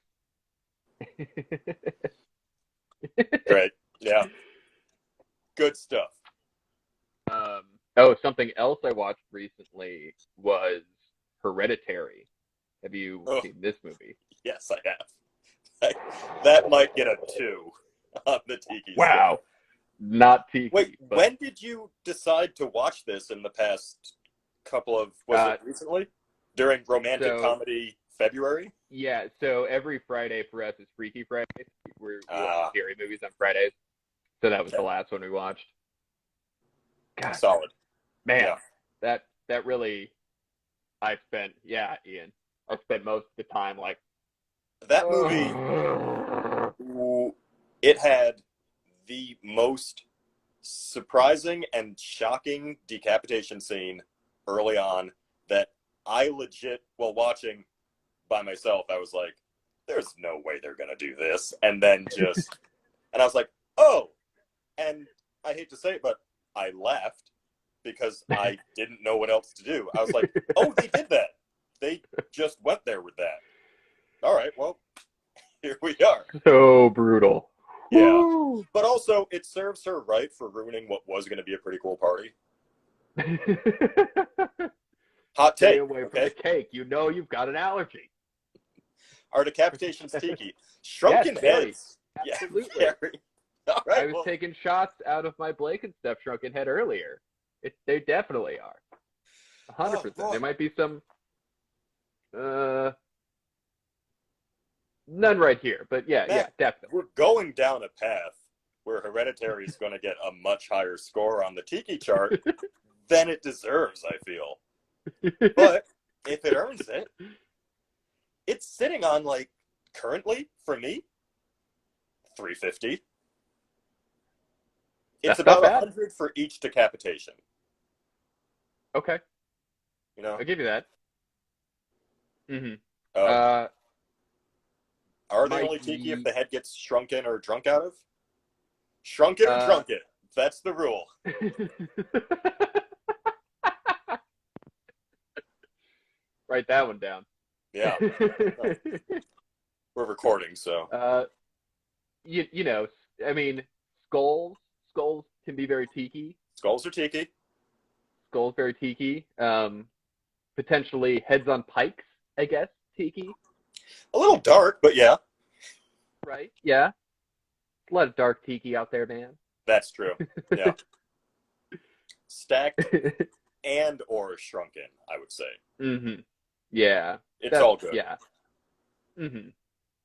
Speaker 2: Right. Yeah. Good stuff.
Speaker 1: Oh, something else I watched recently was Hereditary. Have you
Speaker 2: Oh,
Speaker 1: seen this movie?
Speaker 2: yes, I have. That might get a 2 on the Tiki scale.
Speaker 1: Wow, not Tiki.
Speaker 2: Wait,
Speaker 1: But,
Speaker 2: when did you decide to watch this in the past couple of, was it recently? During romantic comedy February?
Speaker 1: Yeah, so every Friday for us is Freaky Friday. We watch scary movies on Fridays. So that was the last one we watched. God,
Speaker 2: solid.
Speaker 1: Man, yeah. that really, Ian, I spent most of the time like,
Speaker 2: that movie, it had the most surprising and shocking decapitation scene early on that I legit, while watching by myself, I was like, there's no way they're going to do this. And then and I was like, oh, and I hate to say it, but I laughed because I didn't know what else to do. I was like, oh, they did that. They just went there with that. All right, well, here we are.
Speaker 1: So brutal.
Speaker 2: Yeah. Woo! But also, it serves her right for ruining what was going to be a pretty cool party. Hot take.
Speaker 1: Stay away from the cake. You know you've got an allergy.
Speaker 2: Our decapitation's Tiki. Shrunken heads.
Speaker 1: Absolutely.
Speaker 2: Yeah, all right,
Speaker 1: I was taking shots out of my Blake and Steph shrunken head earlier. They definitely are. 100%. There might be some none right here, but yeah, definitely.
Speaker 2: We're going down a path where Hereditary is going to get a much higher score on the Tiki chart than it deserves, I feel. But if it earns it, it's sitting on, like, currently, for me, 350. It's about 100 for each decapitation.
Speaker 1: Okay.
Speaker 2: You know?
Speaker 1: I'll give you that. Mm-hmm.
Speaker 2: Are they only Tiki if the head gets shrunken or drunk out of? Shrunken or drunken. That's the rule.
Speaker 1: Write that one down.
Speaker 2: Yeah. We're recording, so.
Speaker 1: You know, I mean, skulls can be very Tiki.
Speaker 2: Skulls are Tiki.
Speaker 1: Skulls very Tiki. Potentially heads on pikes, I guess, Tiki.
Speaker 2: A little dark, but yeah.
Speaker 1: Right? Yeah. A lot of dark Tiki out there, man.
Speaker 2: That's true. Yeah. Stacked and or shrunken, I would say.
Speaker 1: Mm-hmm. Yeah.
Speaker 2: It's all good.
Speaker 1: Yeah. Mm-hmm.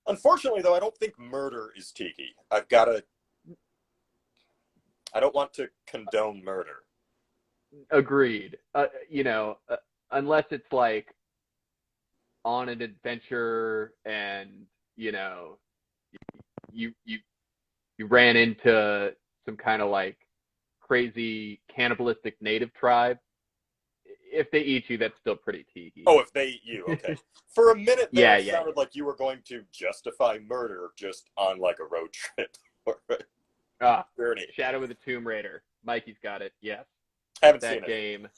Speaker 2: Unfortunately, though, I don't think murder is Tiki. I don't want to condone murder.
Speaker 1: Agreed. Unless it's like on an adventure and, you ran into some kind of like crazy cannibalistic native tribe. If they eat you, that's still pretty Tiki.
Speaker 2: Oh, if they eat you, okay. For a minute there, it sounded like you were going to justify murder just on like a road trip or a journey.
Speaker 1: Shadow of the Tomb Raider. Mikey's got it. Yes.
Speaker 2: Haven't seen it.
Speaker 1: That game.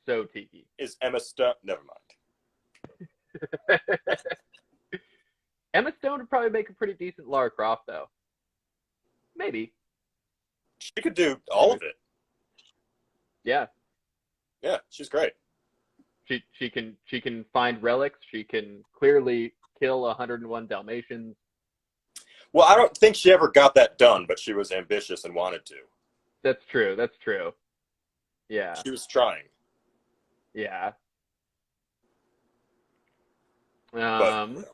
Speaker 1: So Tiki.
Speaker 2: Is Emma Stone? Never mind.
Speaker 1: Emma Stone would probably make a pretty decent Lara Croft, though. Maybe.
Speaker 2: She could do all of it.
Speaker 1: Yeah.
Speaker 2: Yeah, she's great.
Speaker 1: She can find relics. She can clearly kill 101 Dalmatians.
Speaker 2: Well, I don't think she ever got that done, but she was ambitious and wanted to.
Speaker 1: That's true. Yeah.
Speaker 2: She was trying.
Speaker 1: Yeah.
Speaker 2: But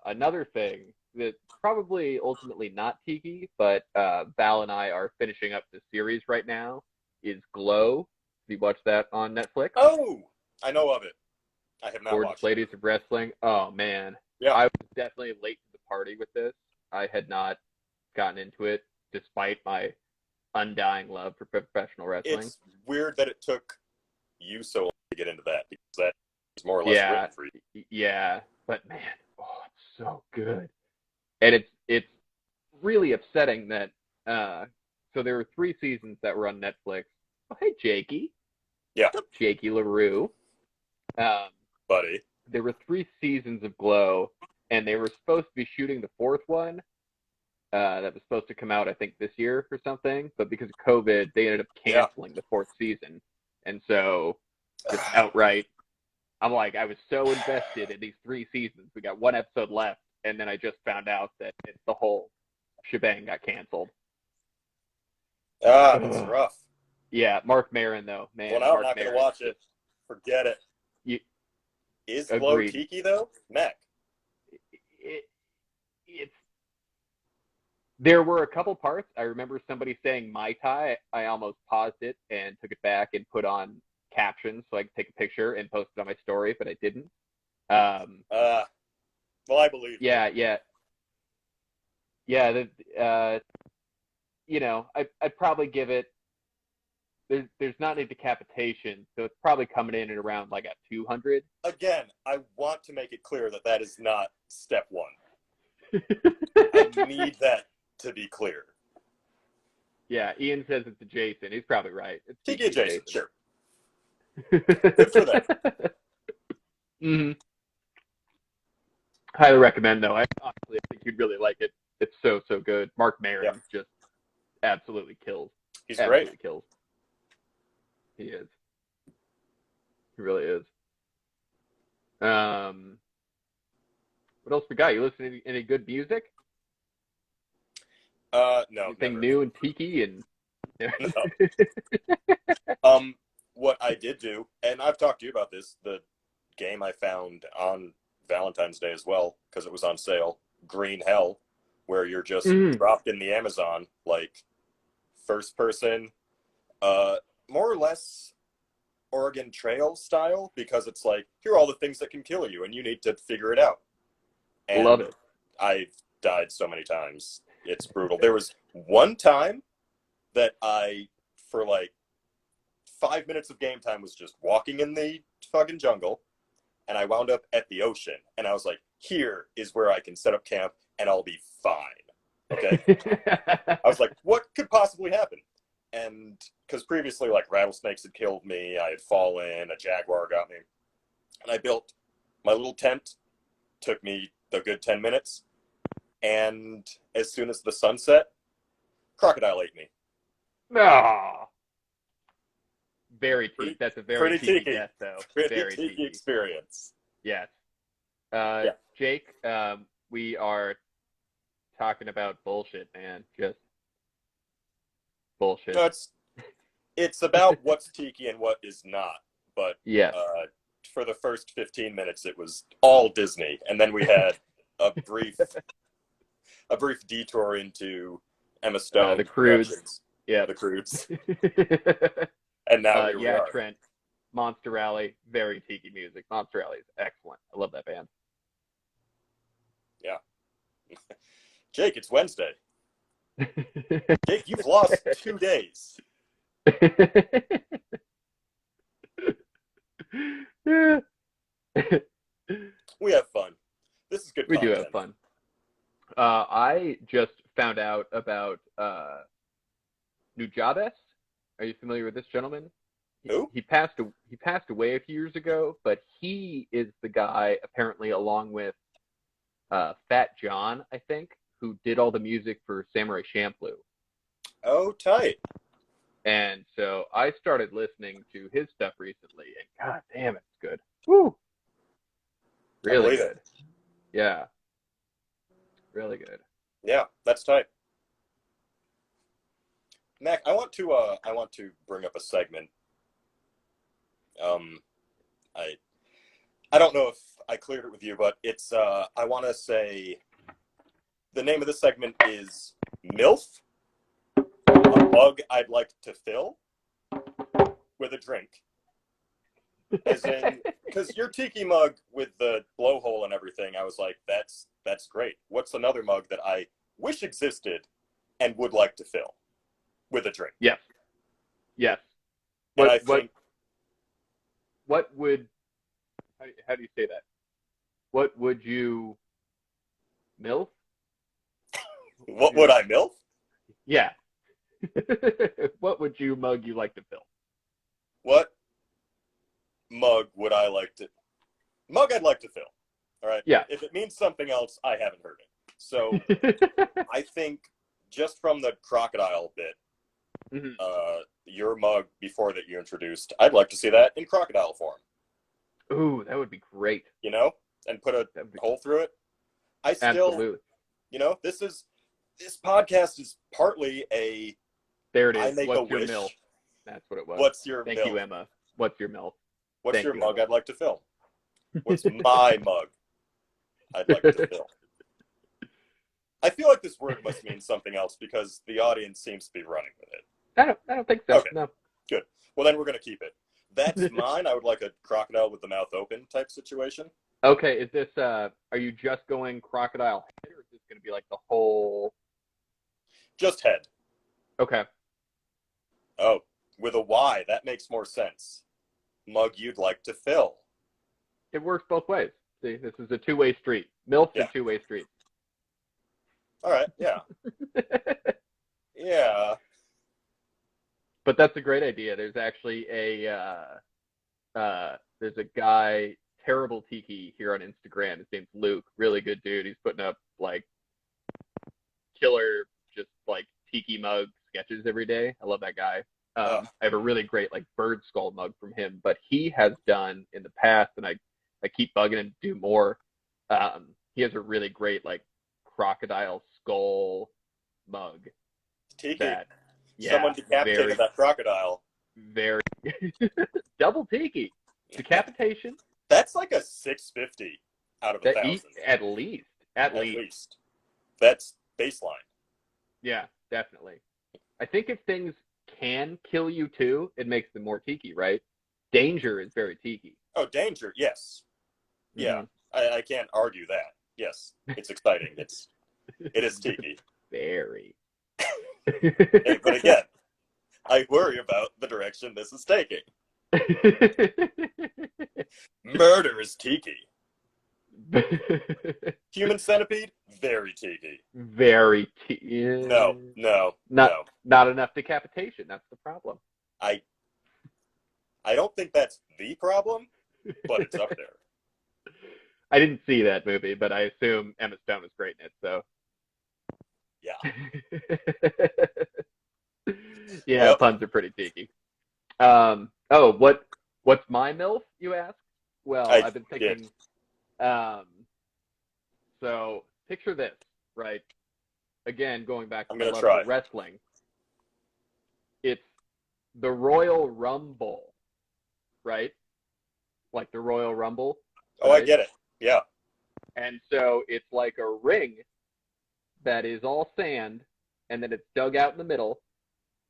Speaker 1: Another thing that's probably ultimately not Tiki, but Val and I are finishing up the series right now is Glow. Have you watched that on Netflix?
Speaker 2: oh, I know of it. I have not
Speaker 1: Gorgeous
Speaker 2: watched it.
Speaker 1: Ladies of Wrestling. Oh man,
Speaker 2: Yeah,
Speaker 1: I was definitely late to the party with this. I had not gotten into it despite my undying love for professional wrestling.
Speaker 2: it's weird that it took you so long to get into that because that is more or less
Speaker 1: Yeah,
Speaker 2: written for you.
Speaker 1: yeah, but man, oh, it's so good, and it's really upsetting that so there were 3 seasons that were on Netflix. Oh, hey, Jakey.
Speaker 2: Yeah,
Speaker 1: What's up, Jakey LaRue? Um,
Speaker 2: buddy.
Speaker 1: there were 3 seasons of Glow, and they were supposed to be shooting the fourth one. That was supposed to come out, I think, this year or something. But because of COVID, they ended up
Speaker 2: Yeah.
Speaker 1: canceling the fourth season. And so, just outright, I'm like, I was so invested in these 3 seasons. We got 1 episode left, and then I just found out that the whole shebang got canceled.
Speaker 2: That's
Speaker 1: Ugh.
Speaker 2: rough.
Speaker 1: Yeah, Mark Maron though,
Speaker 2: Well,
Speaker 1: man,
Speaker 2: no, I'm
Speaker 1: Mark
Speaker 2: not going to
Speaker 1: Maron
Speaker 2: watch
Speaker 1: just
Speaker 2: it. Forget it.
Speaker 1: you
Speaker 2: Is Glow
Speaker 1: agreed.
Speaker 2: Tiki, though? Mac.
Speaker 1: It, it's there were a couple parts. I remember somebody saying Mai Tai. I almost paused it and took it back and put on captions so I could take a picture and post it on my story, but I didn't. Um,
Speaker 2: Well, I believe you.
Speaker 1: yeah, yeah, yeah. I'd probably give it. There's not any decapitation, so it's probably coming in at around like a 200.
Speaker 2: Again, I want to make it clear that that is not step one. I need that to be clear.
Speaker 1: Yeah, Ian says it's adjacent. He's probably right. It's
Speaker 2: Tiki adjacent,
Speaker 1: adjacent.
Speaker 2: sure. Good for them.
Speaker 1: Mm-hmm. Highly recommend though. I honestly think you'd really like it. It's so good. Mark Maron just absolutely kills.
Speaker 2: He's
Speaker 1: absolutely
Speaker 2: great.
Speaker 1: kills. He is. He really is. What else we got? You listening to any good music?
Speaker 2: No,
Speaker 1: Anything
Speaker 2: never.
Speaker 1: new in Tiki and
Speaker 2: No. What I did do, and I've talked to you about this, the game I found on Valentine's Day as well, because it was on sale, Green Hell, where you're just dropped in the Amazon, like first person, more or less Oregon Trail style, because it's like, here are all the things that can kill you, and you need to figure it out. And
Speaker 1: love it.
Speaker 2: I've died so many times. It's brutal. There was one time that for like 5 minutes of game time, was just walking in the fucking jungle, and I wound up at the ocean, and I was like, here is where I can set up camp, and I'll be fine. Okay? I was like, what could possibly happen? And because previously, like, rattlesnakes had killed me, I had fallen, a jaguar got me, and I built my little tent. Took me a good 10 minutes, and as soon as the sun set, crocodile ate me.
Speaker 1: Oh, very Tiki. That's a very
Speaker 2: Pretty
Speaker 1: Tiki
Speaker 2: Tiki.
Speaker 1: death, though.
Speaker 2: Pretty
Speaker 1: Very
Speaker 2: Tiki experience.
Speaker 1: Yes.
Speaker 2: Yeah.
Speaker 1: Jake, we are talking about bullshit, man. Just bullshit.
Speaker 2: No, it's about what's Tiki and what is not. But
Speaker 1: yes.
Speaker 2: For the first 15 minutes, it was all Disney, and then we had a brief detour into Emma Stone,
Speaker 1: the Croods.
Speaker 2: Yeah, the Croods. And now here we are.
Speaker 1: Trent, Monster Rally, very Tiki music. Monster Rally is excellent. I love that band.
Speaker 2: Yeah. Jake, it's Wednesday. Jake, you've lost 2 days. We have fun. This is good
Speaker 1: we
Speaker 2: content.
Speaker 1: do have fun. I just found out about Nujabes. Are you familiar with this gentleman?
Speaker 2: Who?
Speaker 1: He passed away a few years ago, but he is the guy, apparently, along with Fat John, I think, who did all the music for Samurai Champloo.
Speaker 2: Oh, tight.
Speaker 1: And so I started listening to his stuff recently, and god damn, it's good. Woo! Really good. Yeah. Really good.
Speaker 2: Yeah, that's tight. Mac, I want to bring up a segment. I don't know if I cleared it with you, but it's I want to say the name of this segment is MILF, a mug I'd like to fill with a drink. As in, because your tiki mug with the blowhole and everything, I was like, that's great. What's another mug that I wish existed and would like to fill with a drink?
Speaker 1: Yes. Yes.
Speaker 2: And I think,
Speaker 1: what would, how do you say that? What would you MILF?
Speaker 2: what would I MILF?
Speaker 1: Yeah. What would you mug you like to fill?
Speaker 2: What mug would I like to... Mug I'd like to fill. All right?
Speaker 1: Yeah.
Speaker 2: If it means something else, I haven't heard it. So I think just from the crocodile bit, your mug before that you introduced, I'd like to see that in crocodile form.
Speaker 1: Ooh, that would be great.
Speaker 2: You know? And put a hole through it. I still,
Speaker 1: Absolutely.
Speaker 2: you know, this podcast is partly a...
Speaker 1: There it is.
Speaker 2: I make
Speaker 1: What's
Speaker 2: a
Speaker 1: your
Speaker 2: wish.
Speaker 1: MILF? That's what it was.
Speaker 2: What's your
Speaker 1: Thank
Speaker 2: MILF?
Speaker 1: you, Emma. What's your MILF?
Speaker 2: What's
Speaker 1: Thank
Speaker 2: your
Speaker 1: you,
Speaker 2: mug
Speaker 1: Emma.
Speaker 2: I'd like to fill? What's my mug I'd like to fill? I feel like this word must mean something else because the audience seems to be running with it.
Speaker 1: I don't think so.
Speaker 2: Okay.
Speaker 1: No.
Speaker 2: Good. Well, then we're going to keep it. That's mine. I would like a crocodile with the mouth open type situation.
Speaker 1: Okay, is this, are you just going crocodile head, or is this going to be like the whole...
Speaker 2: Just head.
Speaker 1: Okay.
Speaker 2: Oh, with a Y. That makes more sense. Mug you'd like to fill.
Speaker 1: It works both ways. See, this is a two-way street. MILF's
Speaker 2: Yeah.
Speaker 1: a two-way street.
Speaker 2: All right. Yeah. Yeah.
Speaker 1: But that's a great idea. There's actually there's a guy, Terrible Tiki, here on Instagram. His name's Luke. Really good dude. He's putting up like killer, just like tiki mug sketches every day. I love that guy. I have a really great like bird skull mug from him, but he has done in the past, and I keep bugging him to do more. He has a really great like crocodile skull mug.
Speaker 2: Tiki.
Speaker 1: That, yeah,
Speaker 2: Someone decapitated that crocodile.
Speaker 1: Very double tiki decapitation.
Speaker 2: That's like a 650 out of 1,000.
Speaker 1: At least.
Speaker 2: That's baseline.
Speaker 1: Yeah, definitely. I think if things can kill you too, it makes them more tiki, right? Danger is very tiki.
Speaker 2: Oh, danger, yes. Yeah, I can't argue that. Yes, it's exciting. It is tiki.
Speaker 1: Very.
Speaker 2: Hey, but again, I worry about the direction this is taking. Murder is tiki. Human centipede, very tiki.
Speaker 1: Very tiki.
Speaker 2: No.
Speaker 1: Not enough decapitation. That's the problem.
Speaker 2: I don't think that's the problem, but it's up there.
Speaker 1: I didn't see that movie, but I assume Emma Stone was great in it, so.
Speaker 2: Yeah.
Speaker 1: Yeah, yep. Puns are pretty tiki. What's my MILF, you ask? Well, I've been thinking, so picture this, right? Again, going back to the love of wrestling, it's the Royal Rumble, right? Like the Royal Rumble.
Speaker 2: Oh, right? I get it. Yeah.
Speaker 1: And so it's like a ring that is all sand, and then it's dug out in the middle.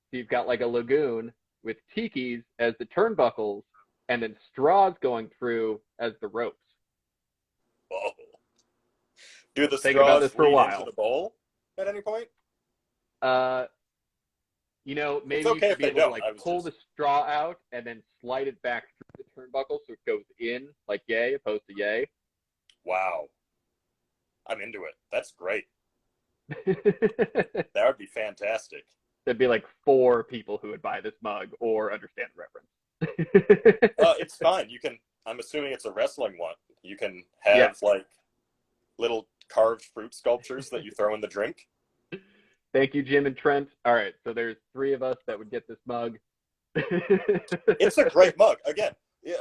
Speaker 1: So you've got like a lagoon with tikis as the turnbuckles, and then straws going through as the ropes.
Speaker 2: Whoa. Do the
Speaker 1: Think about this
Speaker 2: straws
Speaker 1: for a
Speaker 2: lead
Speaker 1: while.
Speaker 2: into the bowl at any point?
Speaker 1: Maybe
Speaker 2: okay
Speaker 1: you should be able to like pull the straw out and then slide it back through the turnbuckle so it goes in like yay opposed to yay.
Speaker 2: Wow. I'm into it. That's great. That would be fantastic.
Speaker 1: There'd be like 4 people who would buy this mug or understand the reference.
Speaker 2: It's fine. You can. I'm assuming it's a wrestling one. You can have like little carved fruit sculptures that you throw in the drink.
Speaker 1: Thank you, Jim and Trent. All right, so there's 3 of us that would get this mug.
Speaker 2: It's a great mug. Again,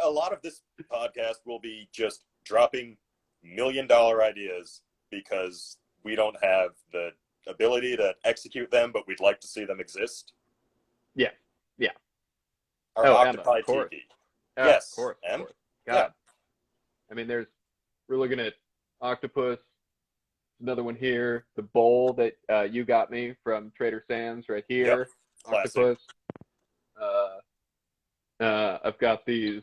Speaker 2: a lot of this podcast will be just dropping $1 million ideas because we don't have the ability to execute them, but we'd like to see them exist.
Speaker 1: Yeah.
Speaker 2: Our octopi tiki. Yes,
Speaker 1: of course.
Speaker 2: M?
Speaker 1: God.
Speaker 3: I mean, we're looking at octopus, another one here, the bowl that you got me from Trader Sam's right here,
Speaker 2: Yep. Classic.
Speaker 3: octopus. I've got these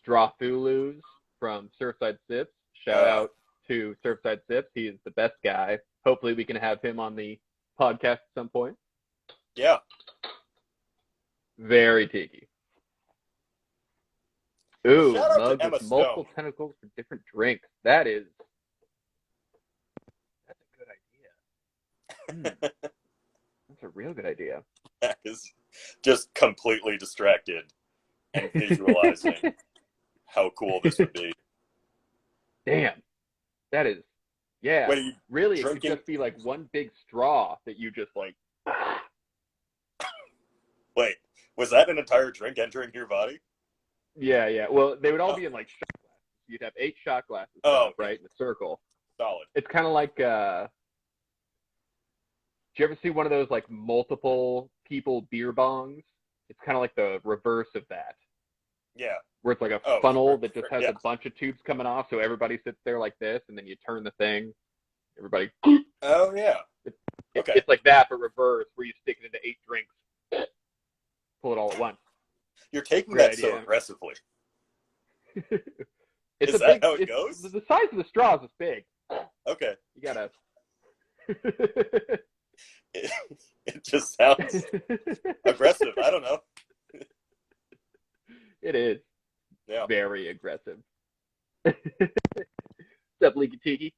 Speaker 3: Strathulus from Surfside Sips. Shout out to Surfside Sips. He is the best guy. Hopefully we can have him on the podcast at some point.
Speaker 2: Yeah.
Speaker 3: Very tiki. Ooh,
Speaker 2: Shout out
Speaker 3: mug
Speaker 2: to Emma
Speaker 3: with multiple
Speaker 2: Stone.
Speaker 3: tentacles for different drinks. That's a good idea. That's a real good idea.
Speaker 2: That is just completely distracted and visualizing how cool this would be.
Speaker 3: Damn. That is, yeah.
Speaker 2: When you
Speaker 3: Really, it
Speaker 2: drinking-
Speaker 3: could just be like one big straw that you just like.
Speaker 2: Wait, was that an entire drink entering your body?
Speaker 3: Yeah. Well, they would all be in like shot glasses. You'd have 8 shot glasses, right, in a circle.
Speaker 2: Solid.
Speaker 3: It's kind of like, do you ever see one of those like multiple people beer bongs? It's kind of like the reverse of that.
Speaker 2: Yeah.
Speaker 3: Where it's like a funnel that just has a bunch of tubes coming off, so everybody sits there like this, and then you turn the thing. Everybody.
Speaker 2: Oh, yeah. Okay.
Speaker 3: It's like that, but reverse, where you stick it into 8 drinks. Pull it all at once.
Speaker 2: You're taking
Speaker 3: Great
Speaker 2: that so
Speaker 3: idea.
Speaker 2: aggressively.
Speaker 3: It's
Speaker 2: Is that how it goes?
Speaker 3: The size of the straws is big.
Speaker 2: Okay.
Speaker 3: You gotta.
Speaker 2: It just sounds aggressive. I don't know.
Speaker 3: It is.
Speaker 2: Yeah.
Speaker 3: Very aggressive. What's up, Leaky Tiki?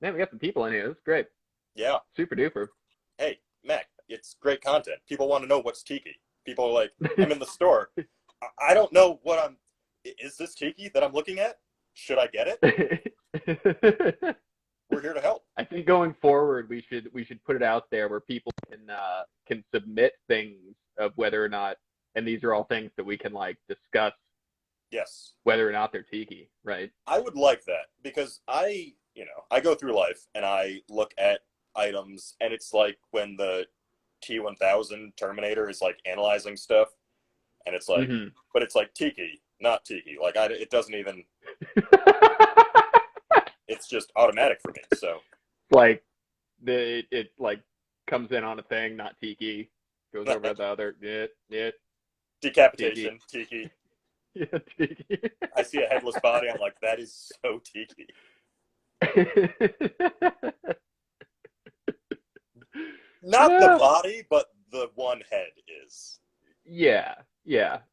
Speaker 3: Man, we got some people in here. This is great.
Speaker 2: Yeah.
Speaker 3: Super duper.
Speaker 2: Hey, Mac, it's great content. People want to know what's Tiki. People are like, I'm in the store. I don't know what I'm... Is this Tiki that I'm looking at? Should I get it? We're here to help.
Speaker 3: I think going forward, we should put it out there where people can submit things of whether or not, and these are all things that we can like discuss.
Speaker 2: Yes.
Speaker 3: Whether or not they're tiki, right?
Speaker 2: I would like that because I go through life and I look at items and it's like when the T-1000 Terminator is like analyzing stuff and it's like, but it's like Tiki, not Tiki. Like it doesn't even. It's just automatic for me. So,
Speaker 3: like, it like comes in on a thing, not tiki. Goes over to the other. Yeah.
Speaker 2: Decapitation, Tiki.
Speaker 3: Yeah, tiki.
Speaker 2: I see a headless body. I'm like, that is so Tiki. Not the body, but the one head is.
Speaker 3: Yeah,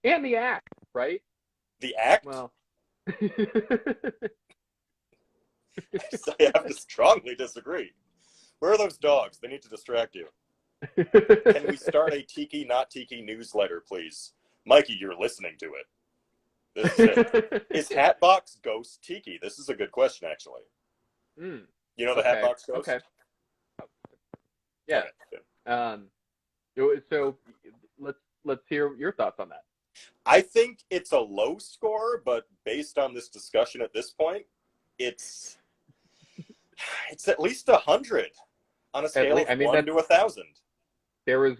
Speaker 3: and the act, right?
Speaker 2: The act.
Speaker 3: Well.
Speaker 2: I have to strongly disagree. Where are those dogs? They need to distract you. Can we start a Tiki, not Tiki newsletter, please? Mikey, you're listening to it. This is it. Is Hatbox Ghost Tiki? This is a good question, actually. You know the Hatbox Ghost?
Speaker 3: Okay. Yeah. So let's hear your thoughts on that.
Speaker 2: I think it's a low score, but based on this discussion at this point, it's at least 100 on a scale of 1 to 1,000.
Speaker 3: There was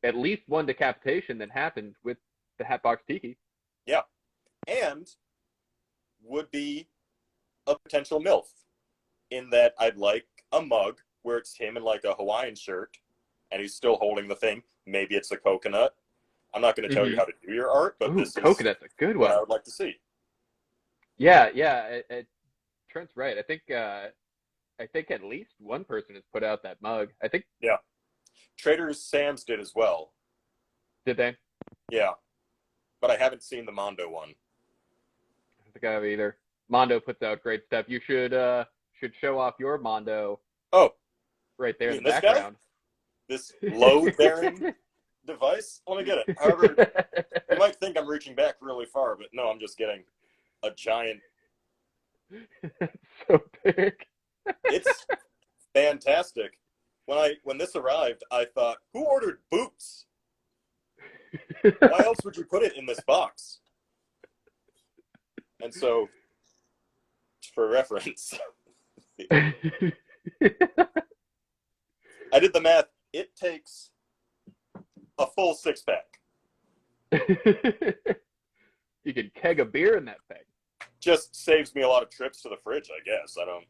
Speaker 3: at least one decapitation that happened with the Hatbox Tiki.
Speaker 2: Yeah. And would be a potential MILF in that I'd like a mug where it's him in like a Hawaiian shirt and he's still holding the thing. Maybe it's a coconut. I'm not going to tell you how to do your art, but this is
Speaker 3: coconut's a good one.
Speaker 2: what I would like to see.
Speaker 3: Yeah. Trent's right. I think at least one person has put out that mug. I think.
Speaker 2: Yeah. Trader Sam's did as well.
Speaker 3: Did they?
Speaker 2: Yeah. But I haven't seen the Mondo one.
Speaker 3: I don't think I have either. Mondo puts out great stuff. You should show off your Mondo.
Speaker 2: Oh.
Speaker 3: Right there in the
Speaker 2: this
Speaker 3: background.
Speaker 2: Guy? This load-bearing device? Let me get it. However, you might think I'm reaching back really far, but no, I'm just getting a giant...
Speaker 3: It's so big.
Speaker 2: It's fantastic. When this arrived, I thought, who ordered boots? Why else would you put it in this box? And so, for reference, I did the math. It takes a full 6-pack.
Speaker 3: You could keg a beer in that thing.
Speaker 2: just saves me a lot of trips to the fridge, I guess. I don't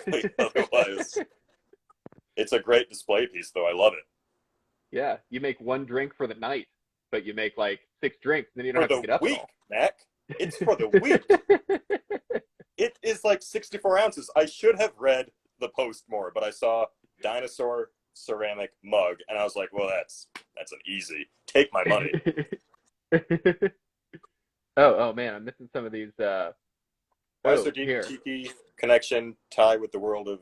Speaker 2: really otherwise. It's a great display piece, though. I love it.
Speaker 3: Yeah, you make one drink for the night, but you make like 6 drinks, and then you don't
Speaker 2: For
Speaker 3: have to
Speaker 2: the
Speaker 3: get up
Speaker 2: week,
Speaker 3: at all.
Speaker 2: Mac. It's for the week. It is like 64 ounces. I should have read the post more, but I saw dinosaur ceramic mug, and I was like, well, that's an easy. Take my money.
Speaker 3: Oh man, I'm missing some of these.
Speaker 2: Why is there
Speaker 3: Here.
Speaker 2: Tiki connection tie with the world of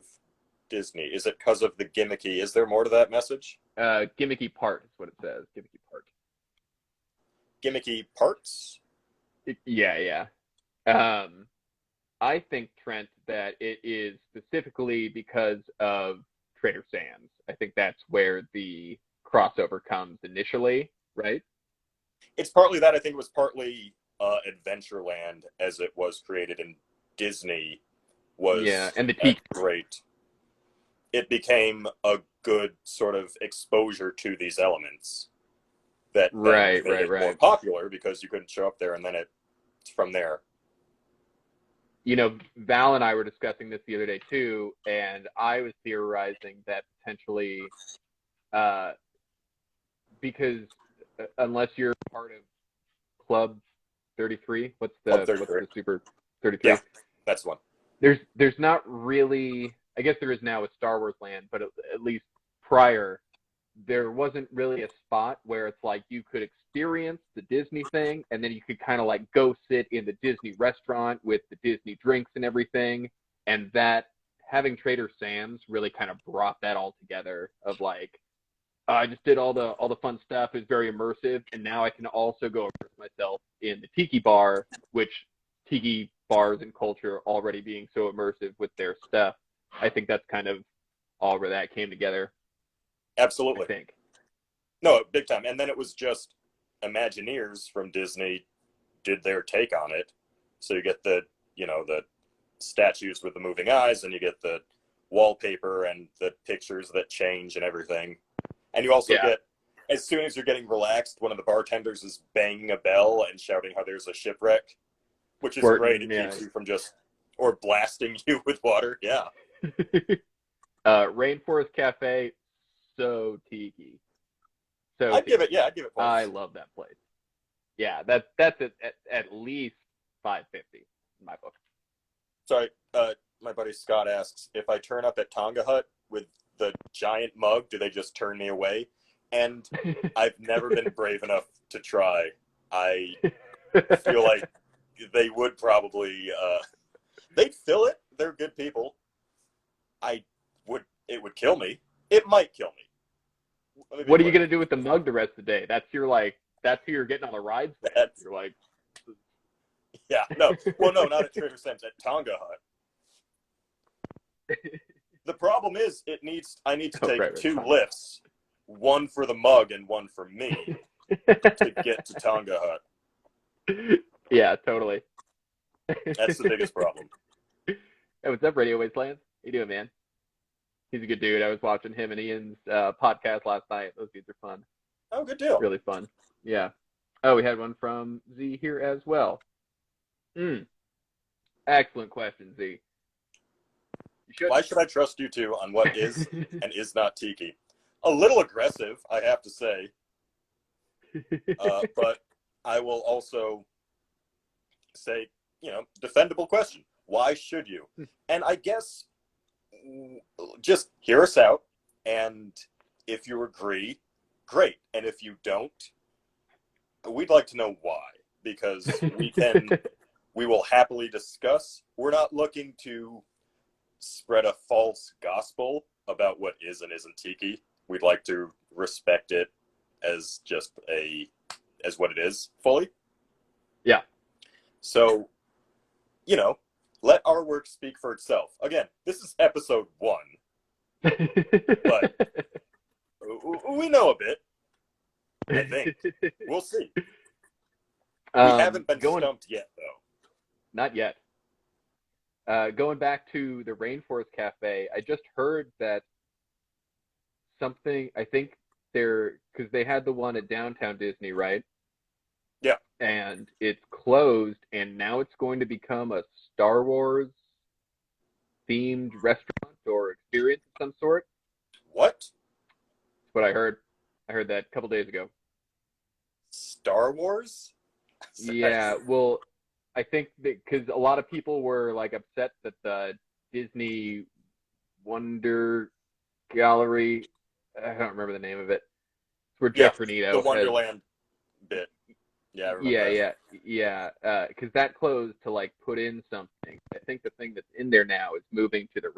Speaker 2: Disney? Is it because of the gimmicky? Is there more to that message?
Speaker 3: Gimmicky part is what it says. Gimmicky part.
Speaker 2: Gimmicky parts?
Speaker 3: Yeah. I think, Trent, that it is specifically because of Trader Sam's. I think that's where the crossover comes initially, right?
Speaker 2: It's partly that. I think it was partly Adventureland, as it was created in Disney, was
Speaker 3: and the Tiki.
Speaker 2: great. It became a good sort of exposure to these elements that made it more popular because you couldn't show up there, and then it's from there.
Speaker 3: You know, Val and I were discussing this the other day too, and I was theorizing that potentially, because unless you're part of Club 33, what's the Super 33?
Speaker 2: Yeah, that's one.
Speaker 3: There's not really, I guess there is now with Star Wars Land, but at least prior, there wasn't really a spot where it's like you could experience the Disney thing, and then you could kind of like go sit in the Disney restaurant with the Disney drinks and everything, and that having Trader Sam's really kind of brought that all together of like, I just did all the fun stuff. It was very immersive, and now I can also go immerse myself in the Tiki bar, which Tiki bars and culture already being so immersive with their stuff. I think that's kind of all where that came together.
Speaker 2: Absolutely.
Speaker 3: I think.
Speaker 2: No, big time. And then it was just Imagineers from Disney did their take on it. So you get the statues with the moving eyes, and you get the wallpaper and the pictures that change and everything. And you also get, as soon as you're getting relaxed, one of the bartenders is banging a bell and shouting how there's a shipwreck, which is great. It keeps you from or blasting you with water. Yeah.
Speaker 3: Rainforest Cafe, so Tiki.
Speaker 2: I'd give it points.
Speaker 3: I love that place. Yeah, that's at least 550 in my book.
Speaker 2: Sorry, my buddy Scott asks, if I turn up at Tonga Hut with the giant mug, do they just turn me away? And I've never been brave enough to try. I feel like they would probably, they'd fill it. They're good people. It would kill me. It might kill me.
Speaker 3: What are you going to do with the mug the rest of the day? That's who you're getting on the rides with. You're like,
Speaker 2: yeah, no. Well, no, not at Trader Sam's, at Tonga Hut. The problem is I need to take 2 lifts, one for the mug and one for me to get to Tonga Hut.
Speaker 3: Yeah, totally.
Speaker 2: That's the biggest problem.
Speaker 3: Hey, what's up, Radio Wastelands? How you doing, man? He's a good dude. I was watching him and Ian's podcast last night. Those dudes are fun.
Speaker 2: Oh, good deal.
Speaker 3: Really fun. Yeah. Oh, we had one from Z here as well. Excellent question, Z.
Speaker 2: Why should I trust you two on what is and is not Tiki? A little aggressive, I have to say. But I will also say, defendable question. Why should you? And I guess just hear us out, and if you agree, great. And if you don't, we'd like to know why, because we will happily discuss. We're not looking to spread a false gospel about what is and isn't Tiki. We'd like to respect it as as what it is fully.
Speaker 3: Yeah.
Speaker 2: So, let our work speak for itself. Again, this is episode 1, but we know a bit, I think. We'll see. We haven't been stumped yet, though.
Speaker 3: Not yet. Going back to the Rainforest Cafe, I just heard that I think because they had the one at Downtown Disney, right?
Speaker 2: Yeah.
Speaker 3: And it's closed, and now it's going to become a Star Wars themed restaurant or experience of some sort.
Speaker 2: What?
Speaker 3: That's what I heard. I heard that a couple days ago.
Speaker 2: Star Wars?
Speaker 3: Yeah, well, I think that because a lot of people were like upset that the Disney Wonder Gallery, I don't remember the name of it, it's where
Speaker 2: Yeah,
Speaker 3: Jeff Granito
Speaker 2: the
Speaker 3: has,
Speaker 2: Wonderland bit. Yeah, I remember that.
Speaker 3: yeah, because that closed to like put in something. I think the thing that's in there now is moving to the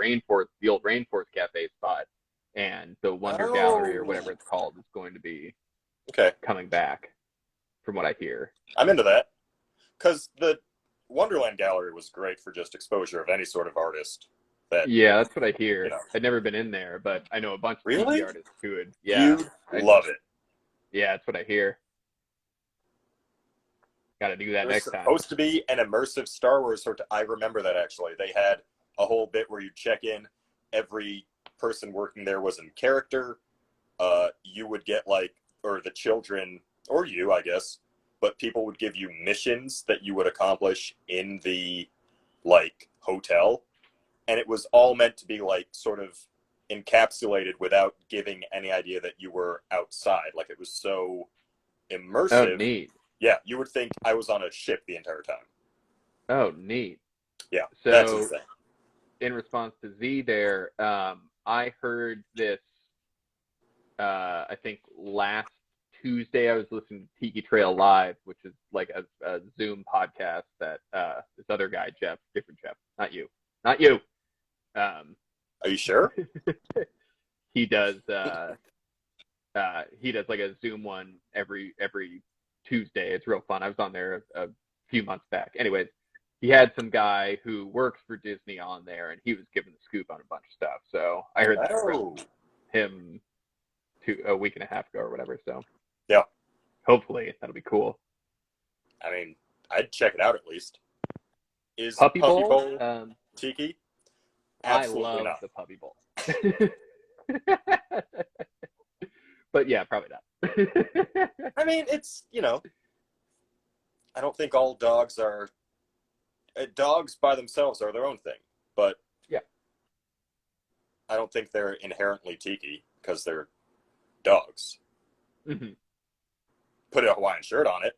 Speaker 3: old Rainforest Cafe spot, and the Wonder Gallery or whatever
Speaker 2: Oh.
Speaker 3: it's called is going to be
Speaker 2: Okay,
Speaker 3: coming back, from what I hear.
Speaker 2: I'm into that. Because the Wonderland Gallery was great for just exposure of any sort of artist that,
Speaker 3: Yeah, that's what I
Speaker 2: you
Speaker 3: hear.
Speaker 2: know.
Speaker 3: I'd never been in there, but I know a bunch of
Speaker 2: Really?
Speaker 3: Tiki artists who would. Yeah,
Speaker 2: You'd love it.
Speaker 3: yeah, that's what I hear. Got to do that
Speaker 2: It was
Speaker 3: next time.
Speaker 2: supposed to be an immersive Star Wars sort of. I remember that actually. They had a whole bit where you check in. Every person working there was in character. You would get or the children, or you, I guess, but people would give you missions that you would accomplish in the hotel, and it was all meant to be sort of encapsulated without giving any idea that you were outside. Like it was so
Speaker 3: Oh,
Speaker 2: immersive.
Speaker 3: neat.
Speaker 2: Yeah, you would think I was on a ship the entire time.
Speaker 3: Oh, neat.
Speaker 2: Yeah, that's
Speaker 3: So,
Speaker 2: insane.
Speaker 3: in response to Z there, I heard this, I think last Tuesday, I was listening to Tiki Trail Live, which is like a Zoom podcast that this other guy, Jeff, different Jeff, not you. Um,
Speaker 2: Are you sure?
Speaker 3: he does like a Zoom one every Tuesday. It's real fun. I was on there a few months back. Anyways, he had some guy who works for Disney on there, and he was giving the scoop on a bunch of stuff. So I heard that from him a week and a half ago or whatever. So
Speaker 2: Yeah.
Speaker 3: Hopefully that'll be cool.
Speaker 2: I mean, I'd check it out at least. Is
Speaker 3: Puppy Bowl?
Speaker 2: Tiki?
Speaker 3: I
Speaker 2: Absolutely
Speaker 3: love
Speaker 2: not.
Speaker 3: the Puppy Bowl. But yeah, probably not.
Speaker 2: I mean, it's, I don't think all dogs are... dogs by themselves are their own thing, but
Speaker 3: yeah,
Speaker 2: I don't think they're inherently Tiki because they're dogs.
Speaker 3: Mm-hmm.
Speaker 2: Put a Hawaiian shirt on it.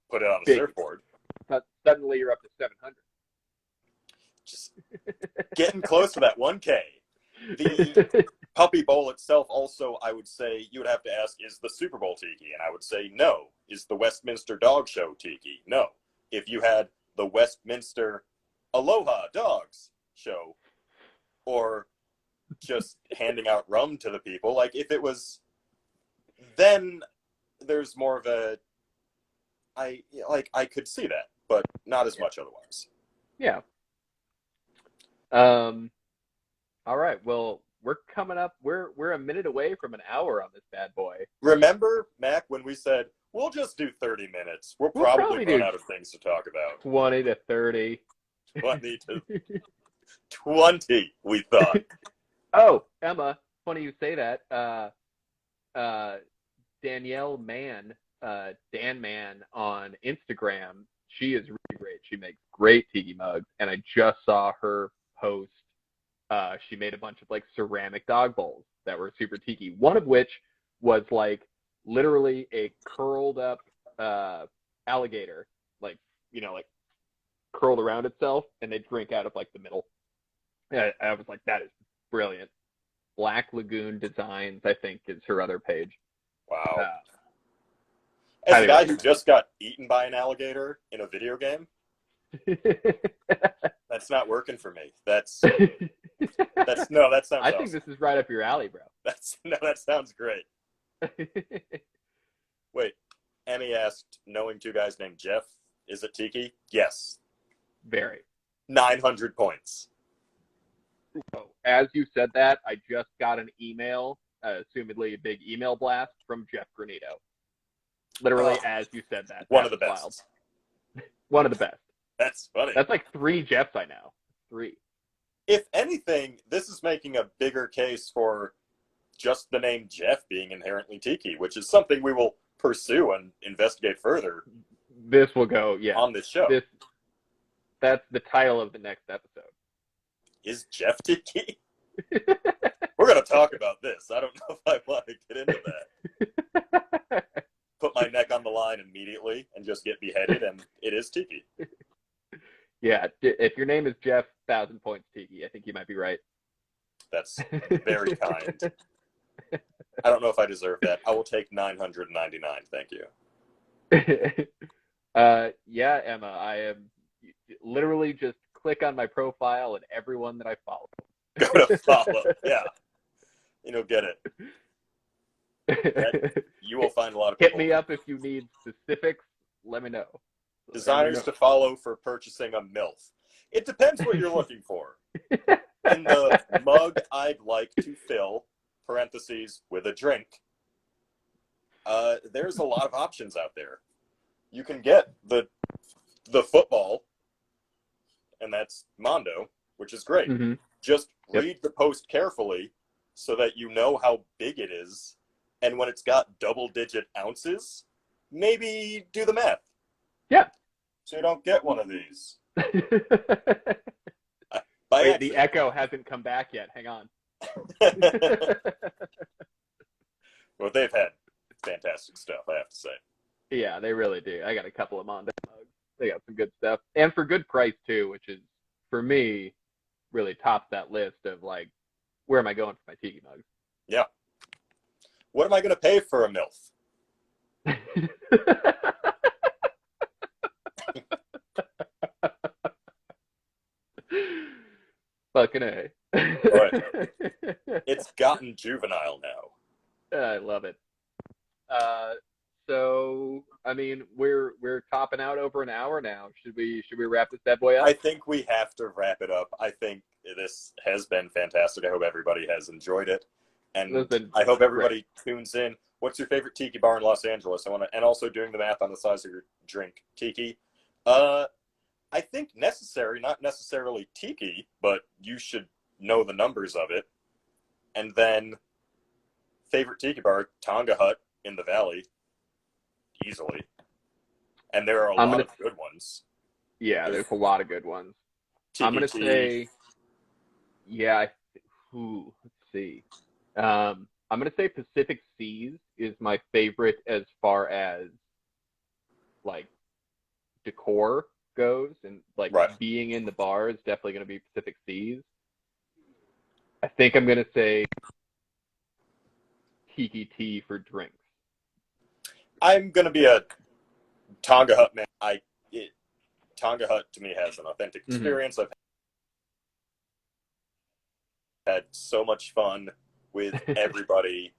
Speaker 2: Put it on a
Speaker 3: Big.
Speaker 2: surfboard.
Speaker 3: But suddenly you're up to 700.
Speaker 2: Just getting close to that 1K. The Puppy Bowl itself also, I would say, you would have to ask, is the Super Bowl Tiki? And I would say no. Is the Westminster Dog Show Tiki? No. If you had the Westminster Aloha Dogs Show, or just handing out rum to the people, if it was, then there's more of a, I could see that, but not as much otherwise.
Speaker 3: Yeah. All right. Well, we're coming up. We're a minute away from an hour on this bad boy.
Speaker 2: Remember, Mac, when we said we'll just do 30 minutes? We'll probably run out of things to talk about.
Speaker 3: 20 to 30.
Speaker 2: 20 to 20, we thought.
Speaker 3: Oh, Emma, funny you say that. Danielle Mann, Dan Mann on Instagram, she is really great. She makes great tiki mugs, and I just saw her post. She made a bunch of ceramic dog bowls that were super tiki. One of which was literally a curled up alligator, curled around itself, and they drink out of the middle. And I was like, that is brilliant. Black Lagoon Designs, I think, is her other page.
Speaker 2: Wow. As a guy who just got eaten by an alligator in a video game, that's not working for me. That sounds
Speaker 3: I think
Speaker 2: awesome.
Speaker 3: this is right up your alley, bro.
Speaker 2: That sounds great. Wait, Emmy asked, knowing two guys named Jeff, is it Tiki? Yes.
Speaker 3: Very.
Speaker 2: 900 points.
Speaker 3: So, as you said that, I just got an email, assumedly a big email blast from Jeff Granito. Literally, as you said that.
Speaker 2: One of the best.
Speaker 3: Wild. One of the best.
Speaker 2: That's funny.
Speaker 3: That's 3 Jeffs I know. 3.
Speaker 2: If anything, this is making a bigger case for just the name Jeff being inherently Tiki, which is something we will pursue and investigate further
Speaker 3: This will go,
Speaker 2: on this show.
Speaker 3: That's the title of the next episode.
Speaker 2: Is Jeff Tiki? We're going to talk about this. I don't know if I want to get into that. Put my neck on the line immediately and just get beheaded, and it is Tiki.
Speaker 3: Yeah, if your name is Jeff 1,000 points Tiki, I think you might be right.
Speaker 2: That's very kind. I don't know if I deserve that. I will take 999. Thank you.
Speaker 3: Yeah, Emma, I am literally just click on my profile and everyone that I follow.
Speaker 2: Go to follow. Yeah. Get it. You will find a lot of people.
Speaker 3: Hit me up if you need specifics. Let me know.
Speaker 2: Designers to follow for purchasing a MILF. It depends what you're looking for. In the mug I'd like to fill, parentheses, with a drink, there's a lot of options out there. You can get the football, and that's Mondo, which is great.
Speaker 3: Mm-hmm.
Speaker 2: Just read the post carefully so that you know how big it is. And when it's got double-digit ounces, maybe do the math.
Speaker 3: Yeah.
Speaker 2: So you don't get one of these.
Speaker 3: Wait, the echo hasn't come back yet. Hang on.
Speaker 2: Well, they've had fantastic stuff, I have to say.
Speaker 3: Yeah, they really do. I got a couple of Mondo mugs. They got some good stuff. And for good price, too, which is, for me, really tops that list of, like, where am I going for my Tiki mugs?
Speaker 2: Yeah. What am I going to pay for a MILF?
Speaker 3: Fucking A.
Speaker 2: Right. It's gotten juvenile now.
Speaker 3: I love it. So, I mean, we're topping out over an hour now. Should we wrap this bad boy up?
Speaker 2: I think we have to wrap it up. I think this has been fantastic. I hope everybody has enjoyed it. And I hope everybody tunes in. What's your favorite tiki bar in Los Angeles? And also doing the math on the size of your drink, Tiki. I think necessary, not necessarily Tiki, but you should know the numbers of it. And then favorite tiki bar, Tonga Hut in the Valley, easily. And there are a lot of good ones.
Speaker 3: Yeah, there's a lot of good ones.
Speaker 2: Tiki
Speaker 3: I'm going to say, yeah, let's see. I'm going to say Pacific Seas is my favorite as far as, like, decor goes. And, like, being in the bar is definitely going to be Pacific Seas. I think I'm going to say Tiki Tea for drinks.
Speaker 2: I'm going to be a Tonga Hut man. Tonga Hut, to me, has an authentic experience. Mm-hmm. I've had so much fun with everybody,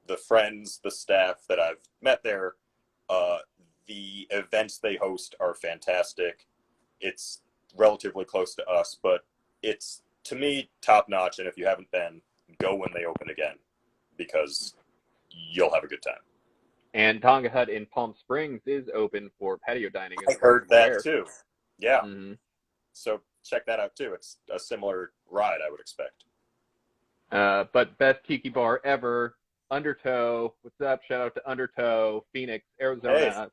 Speaker 2: the friends, the staff that I've met there. The events they host are fantastic. It's relatively close to us, but it's, to me, top-notch. And if you haven't been, go when they open again, because you'll have a good time.
Speaker 3: And Tonga Hut in Palm Springs is open for patio dining.
Speaker 2: I heard that too. Yeah.
Speaker 3: Mm-hmm.
Speaker 2: So check that out too. It's a similar ride, I would expect.
Speaker 3: But best tiki bar ever, Undertow. What's up? Shout out to Undertow, Phoenix, Arizona.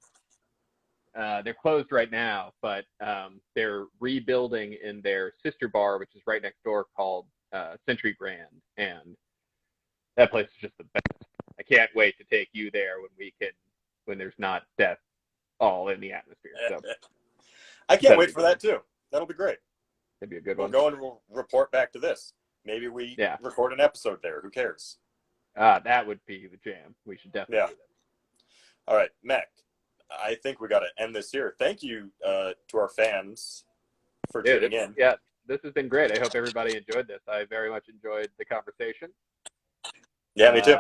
Speaker 3: Hey. They're closed right now, but they're rebuilding in their sister bar, which is right next door, called Century Grand. And that place is just the best. I can't wait to take you there when there's not death all in the atmosphere. So
Speaker 2: I can't wait for that too. That'll be great.
Speaker 3: That'd be a good one.
Speaker 2: We'll go and we'll report back to this. Maybe we record an episode there. Who cares?
Speaker 3: That would be the jam. We should definitely do that.
Speaker 2: All right, Mac, I think we got to end this here. Thank you to our fans for tuning in.
Speaker 3: Yeah, this has been great. I hope everybody enjoyed this. I very much enjoyed the conversation.
Speaker 2: Yeah, me too.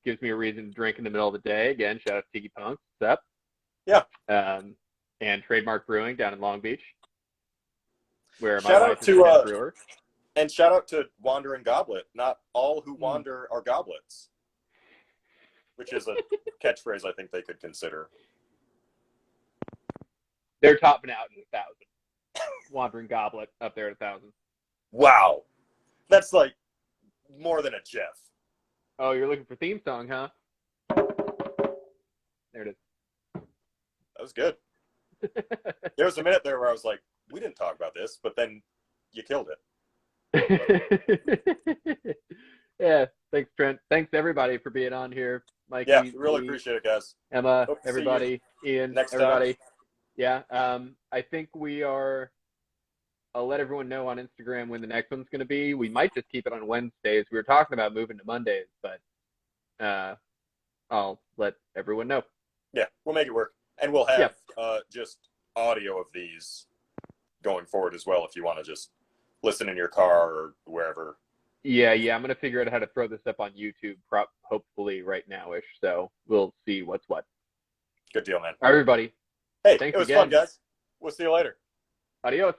Speaker 3: Gives me a reason to drink in the middle of the day. Again, shout out to Tiki Punks. What's up?
Speaker 2: Yeah.
Speaker 3: And Trademark Brewing down in Long Beach, where
Speaker 2: shout
Speaker 3: my wife is a brewer.
Speaker 2: And shout out to Wandering Goblet. Not all who wander are goblets, which is a catchphrase I think they could consider.
Speaker 3: They're topping out in 1,000. Wandering Goblet up there at 1,000.
Speaker 2: Wow. That's like more than a Jeff.
Speaker 3: Oh, you're looking for theme song, huh? There it
Speaker 2: That was good. There was a minute there where I was like, we didn't talk about this, but then you killed
Speaker 3: is. Yeah, thanks, Trent. Thanks, everybody, for being on here. Mikey,
Speaker 2: Yeah, really
Speaker 3: Lee,
Speaker 2: appreciate it, guys.
Speaker 3: Emma,
Speaker 2: Hope to see
Speaker 3: everybody, Ian,
Speaker 2: next time.
Speaker 3: everybody. Yeah, I think I'll let everyone know on Instagram when the next one's going to be. We might just keep it on Wednesdays. We were talking about moving to Mondays, but I'll let everyone know.
Speaker 2: Yeah, we'll make it work. And we'll have just audio of these going forward as well if you want to just listen in your car or wherever.
Speaker 3: Yeah, I'm going to figure out how to throw this up on YouTube, hopefully right now-ish, so we'll see what's what.
Speaker 2: Good deal, man.
Speaker 3: All right, everybody.
Speaker 2: Hey,
Speaker 3: Thanks
Speaker 2: it was
Speaker 3: again.
Speaker 2: fun, guys. We'll see you later.
Speaker 3: Adios.